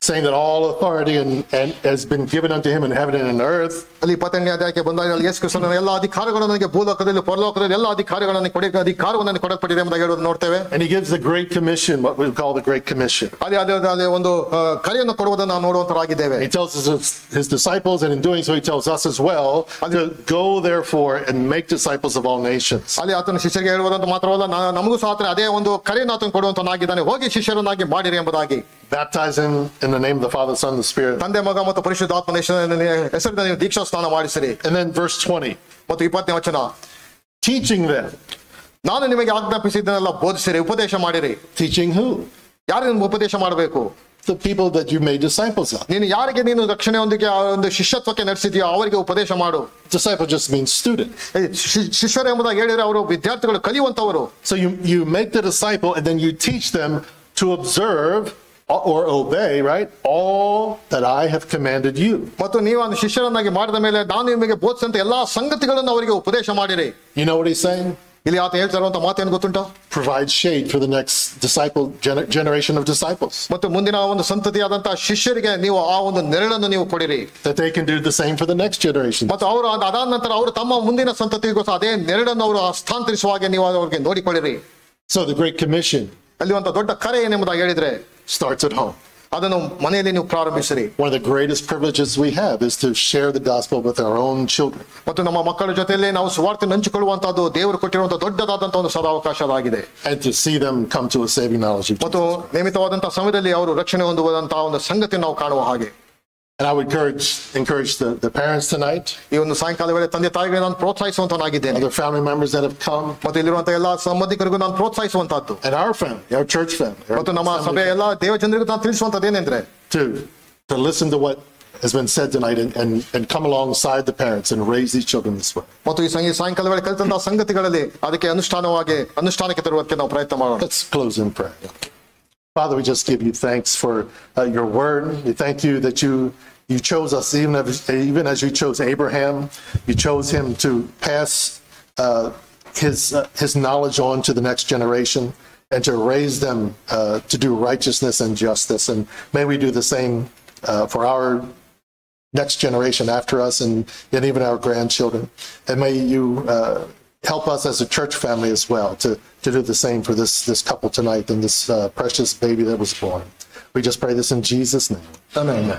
saying that all authority and has been given unto him in heaven and in earth. ಅಲ್ಲಿ 28ನೇ ಅಧ್ಯಾಯಕ್ಕೆ ಬಂದಾಗ ಯೇಸು ಕ್ರಿಸ್ತನ ಎಲ್ಲ ಅಧಿಕಾರಗಳನ್ನು ನನಗೆ ಭೂಲೋಕದಲ್ಲಿ ಪರಲೋಕದಲ್ಲಿ ಎಲ್ಲ ಅಧಿಕಾರಗಳನ್ನು ಅಧಿಕಾರವನ್ನು ಕೊಡಲ್ಪಟ್ಟಿದೆ ಎಂಬುದಾಗಿ ಹೇಳೋದು ನೋಡ್ತೇವೆ. And he gives the great commission, what we call the great commission. ಅಲ್ಲಿ ಒಂದು ಕರೆಯನ್ನು ಕೊಡುವುದನ್ನು ನಾವು ನೋಡುವಂತರಾಗಿದ್ದೇವೆ. He tells his disciples, and in doing so he tells us as well, to go therefore and make disciples of all nations. ಅಲ್ಲಿ ಆತನ ಶಿಷ್ಯರಿಗೆ ಹೇಳುವುದಂತ ಮಾತ್ರವಲ್ಲ, ನಮಗೂ ಸಹ ಅದೇ ಒಂದು ಕರೆಯನ್ನು ಆತನು ಕೊಡುವಂತನಾಗಿದ್ದಾನೆ, ಹೋಗಿ ಶಿಷ್ಯರನ್ನಾಗಿ ಮಾಡಿರಿ ಎಂಬುದಾಗಿ. Baptizing in the name of the Father, Son, and the Spirit. ತಂದೆ ಮಗ ಮತ್ತು ಪರಿಶುದ್ಧಾತ್ಮನ ಹೆಸರಿನಲ್ಲಿ ನೀವು ದೀಕ್ಷಾ ಸ್ನಾನ ಮಾಡಿಸಿರಿ. And then verse 20. ಮತ್ತು 20ನೇ ವಚನ, teaching them. ನಾನು ನಿಮಗೆ ಆಜ್ಞಾಪಿಸಿದ್ದನ್ನೆಲ್ಲ ಬೋಧಿಸಿರಿ, ಉಪದೇಶ ಮಾಡಿರಿ. Teaching who? ಯಾರಿಗೆ ಉಪದೇಶ ಮಾಡಬೇಕು? The people that you made disciples of. ನೀನು ಯಾರಿಗೆ ನೀನು ರಕ್ಷಣೆಯೊಂದಿಗೆ ಒಂದು ಶಿಷ್ಯತ್ವಕ್ಕೆ ನಡೆಸಿದೆಯೋ ಅವರಿಗೆ ಉಪದೇಶ ಮಾಡು. Disciple just means student. ಶಿಷ್ಯರು ಎಂಬುದಾಗಿ ಹೇಳಿದ್ರೆ ಅವರು ವಿದ್ಯಾರ್ಥಿಗಳು, ಕಲಿಯುವಂತವರು. So you make the disciple and then you teach them to observe or obey, right, all that I have commanded you. ಮತ್ತು ನೀವು ಆ ಶಿಷ್ಯರನ್ನಾಗಿ ಮಾಡಿದ ಮೇಲೆ ನಾನು ನಿಮಗೆ ಬೋಧಿಸಿದಂತ ಎಲ್ಲಾ ಸಂಗತಿಗಳನ್ನು ಅವರಿಗೆ ಉಪದೇಶ ಮಾಡಿರಿ. You know what he's saying? ಇಲ್ಲಿ ಆತ ಹೇಳ್ತಾ ಇರುವಂತ ಮಾತೇನು ಗೊತ್ತುಂಟಾ? Provide shade for the next disciple generation of disciples. ಮತ್ತು ಮುಂದಿನ ಒಂದು ಸಂತತಿಯಾದಂತಹ ಶಿಷ್ಯರಿಗೆ ನೀವು ಆ ಒಂದು ನೆರಳನ್ನು ನೀವು ಕೊಡಿರಿ. That they can do the same for the next generation. ಮತ್ತು ಅವರು ಅದಾದ ನಂತರ ಅವರು ತಮ್ಮ ಮುಂದಿನ ಸಂತತಿಗೂ ಸಹ ಅದೇ ನೆರಳನ್ನು ಅವರು ಹಸ್ತಾಂತರಿಸುವ ಹಾಗೆ ನೀವು ಅವರಿಗೆ ನೋಡಿಕೊಳ್ಳಿರಿ. So the Great Commission, ಅಲ್ಲಿ ಒಂದು ದೊಡ್ಡ ಕರೆ ಏನೆಂಬುದಾಗಿ ಹೇಳಿದ್ರೆ, starts at home. ಅದನ್ನು ಮನೆಯಲ್ಲಿ ನೀವು ಪ್ರಾರಂಭಿಸಿರಿ. One of the greatest privileges we have is to share the gospel with our own children. ಮತ್ತು ನಮ್ಮ ಮಕ್ಕಳ ಜೊತೆಯಲ್ಲಿ ನಾವು ಸುವಾರ್ತೆಯನ್ನು ಹಂಚಿಕೊಳ್ಳುವಂತದ್ದು ದೇವರು ಕೊಟ್ಟಿರುವಂತಹ ದೊಡ್ಡದಾದಂತಹ ಒಂದು ಸದಾವಕಾಶ ಅದಾಗಿದೆ. And to see them come to a saving knowledge of Jesus. ಮತ್ತು ನೇಮಿತವಾದಂತಹ ಸಮಯದಲ್ಲಿ ಅವರು ರಕ್ಷಣೆ ಹೊಂದುವಂತಹ ಒಂದು ಸಂಗತಿಯನ್ನು ನಾವು ಕಾಣುವ ಹಾಗೆ. And I would encourage the parents tonight. ಈ ಒಂದು ಸಾಯಂಕಾಲ ವೇಳೆ ತಂದೆ ತಾಯಿಗಳಿಗೆ ನಾನು ಪ್ರೋತ್ಸಾಹಿಸುವಂತನಾಗಿದ್ದೇನೆ. Other family members that have come. ಮತ್ತು ಇಲ್ಲಿರುವಂತಹ ಎಲ್ಲಾ ಸಂಬಂಧಿಕರಿಗೂ ನಾನು ಪ್ರೋತ್ಸಾಹಿಸುವಂತದ್ದು. And our family, our church family. ಮತ್ತು ನಮ್ಮ ಸಭೆಯ ಎಲ್ಲಾ ದೇವ ಜನರಿಗೂ ನಾನು ತಿಳಿಸುವಂತದ್ದು ಏನೆಂದ್ರೆ, to listen to what has been said tonight and come alongside the parents and raise these children this way. ಮತ್ತು ಈ ಸಾಯಂಕಾಲ ವೇಳೆ ಕಲಿತಂತಹ ಸಂಗತಿಗಳಲ್ಲಿ ಅದಕ್ಕೆ ಅನುಷ್ಠಾನಕ್ಕೆ ತರುವುದಕ್ಕೆ ನಾವು ಪ್ರಯತ್ನ ಮಾಡೋಣ. Let's close in prayer. Father, we just give you thanks for your word. We thank you that you chose us, even as you chose Abraham. You chose him to pass his knowledge on to the next generation and to raise them to do righteousness and justice. And may we do the same for our next generation after us and even our grandchildren. And may you help us as a church family as well to do the same for this couple tonight and this precious baby that was born. We just pray this in Jesus' name. Amen.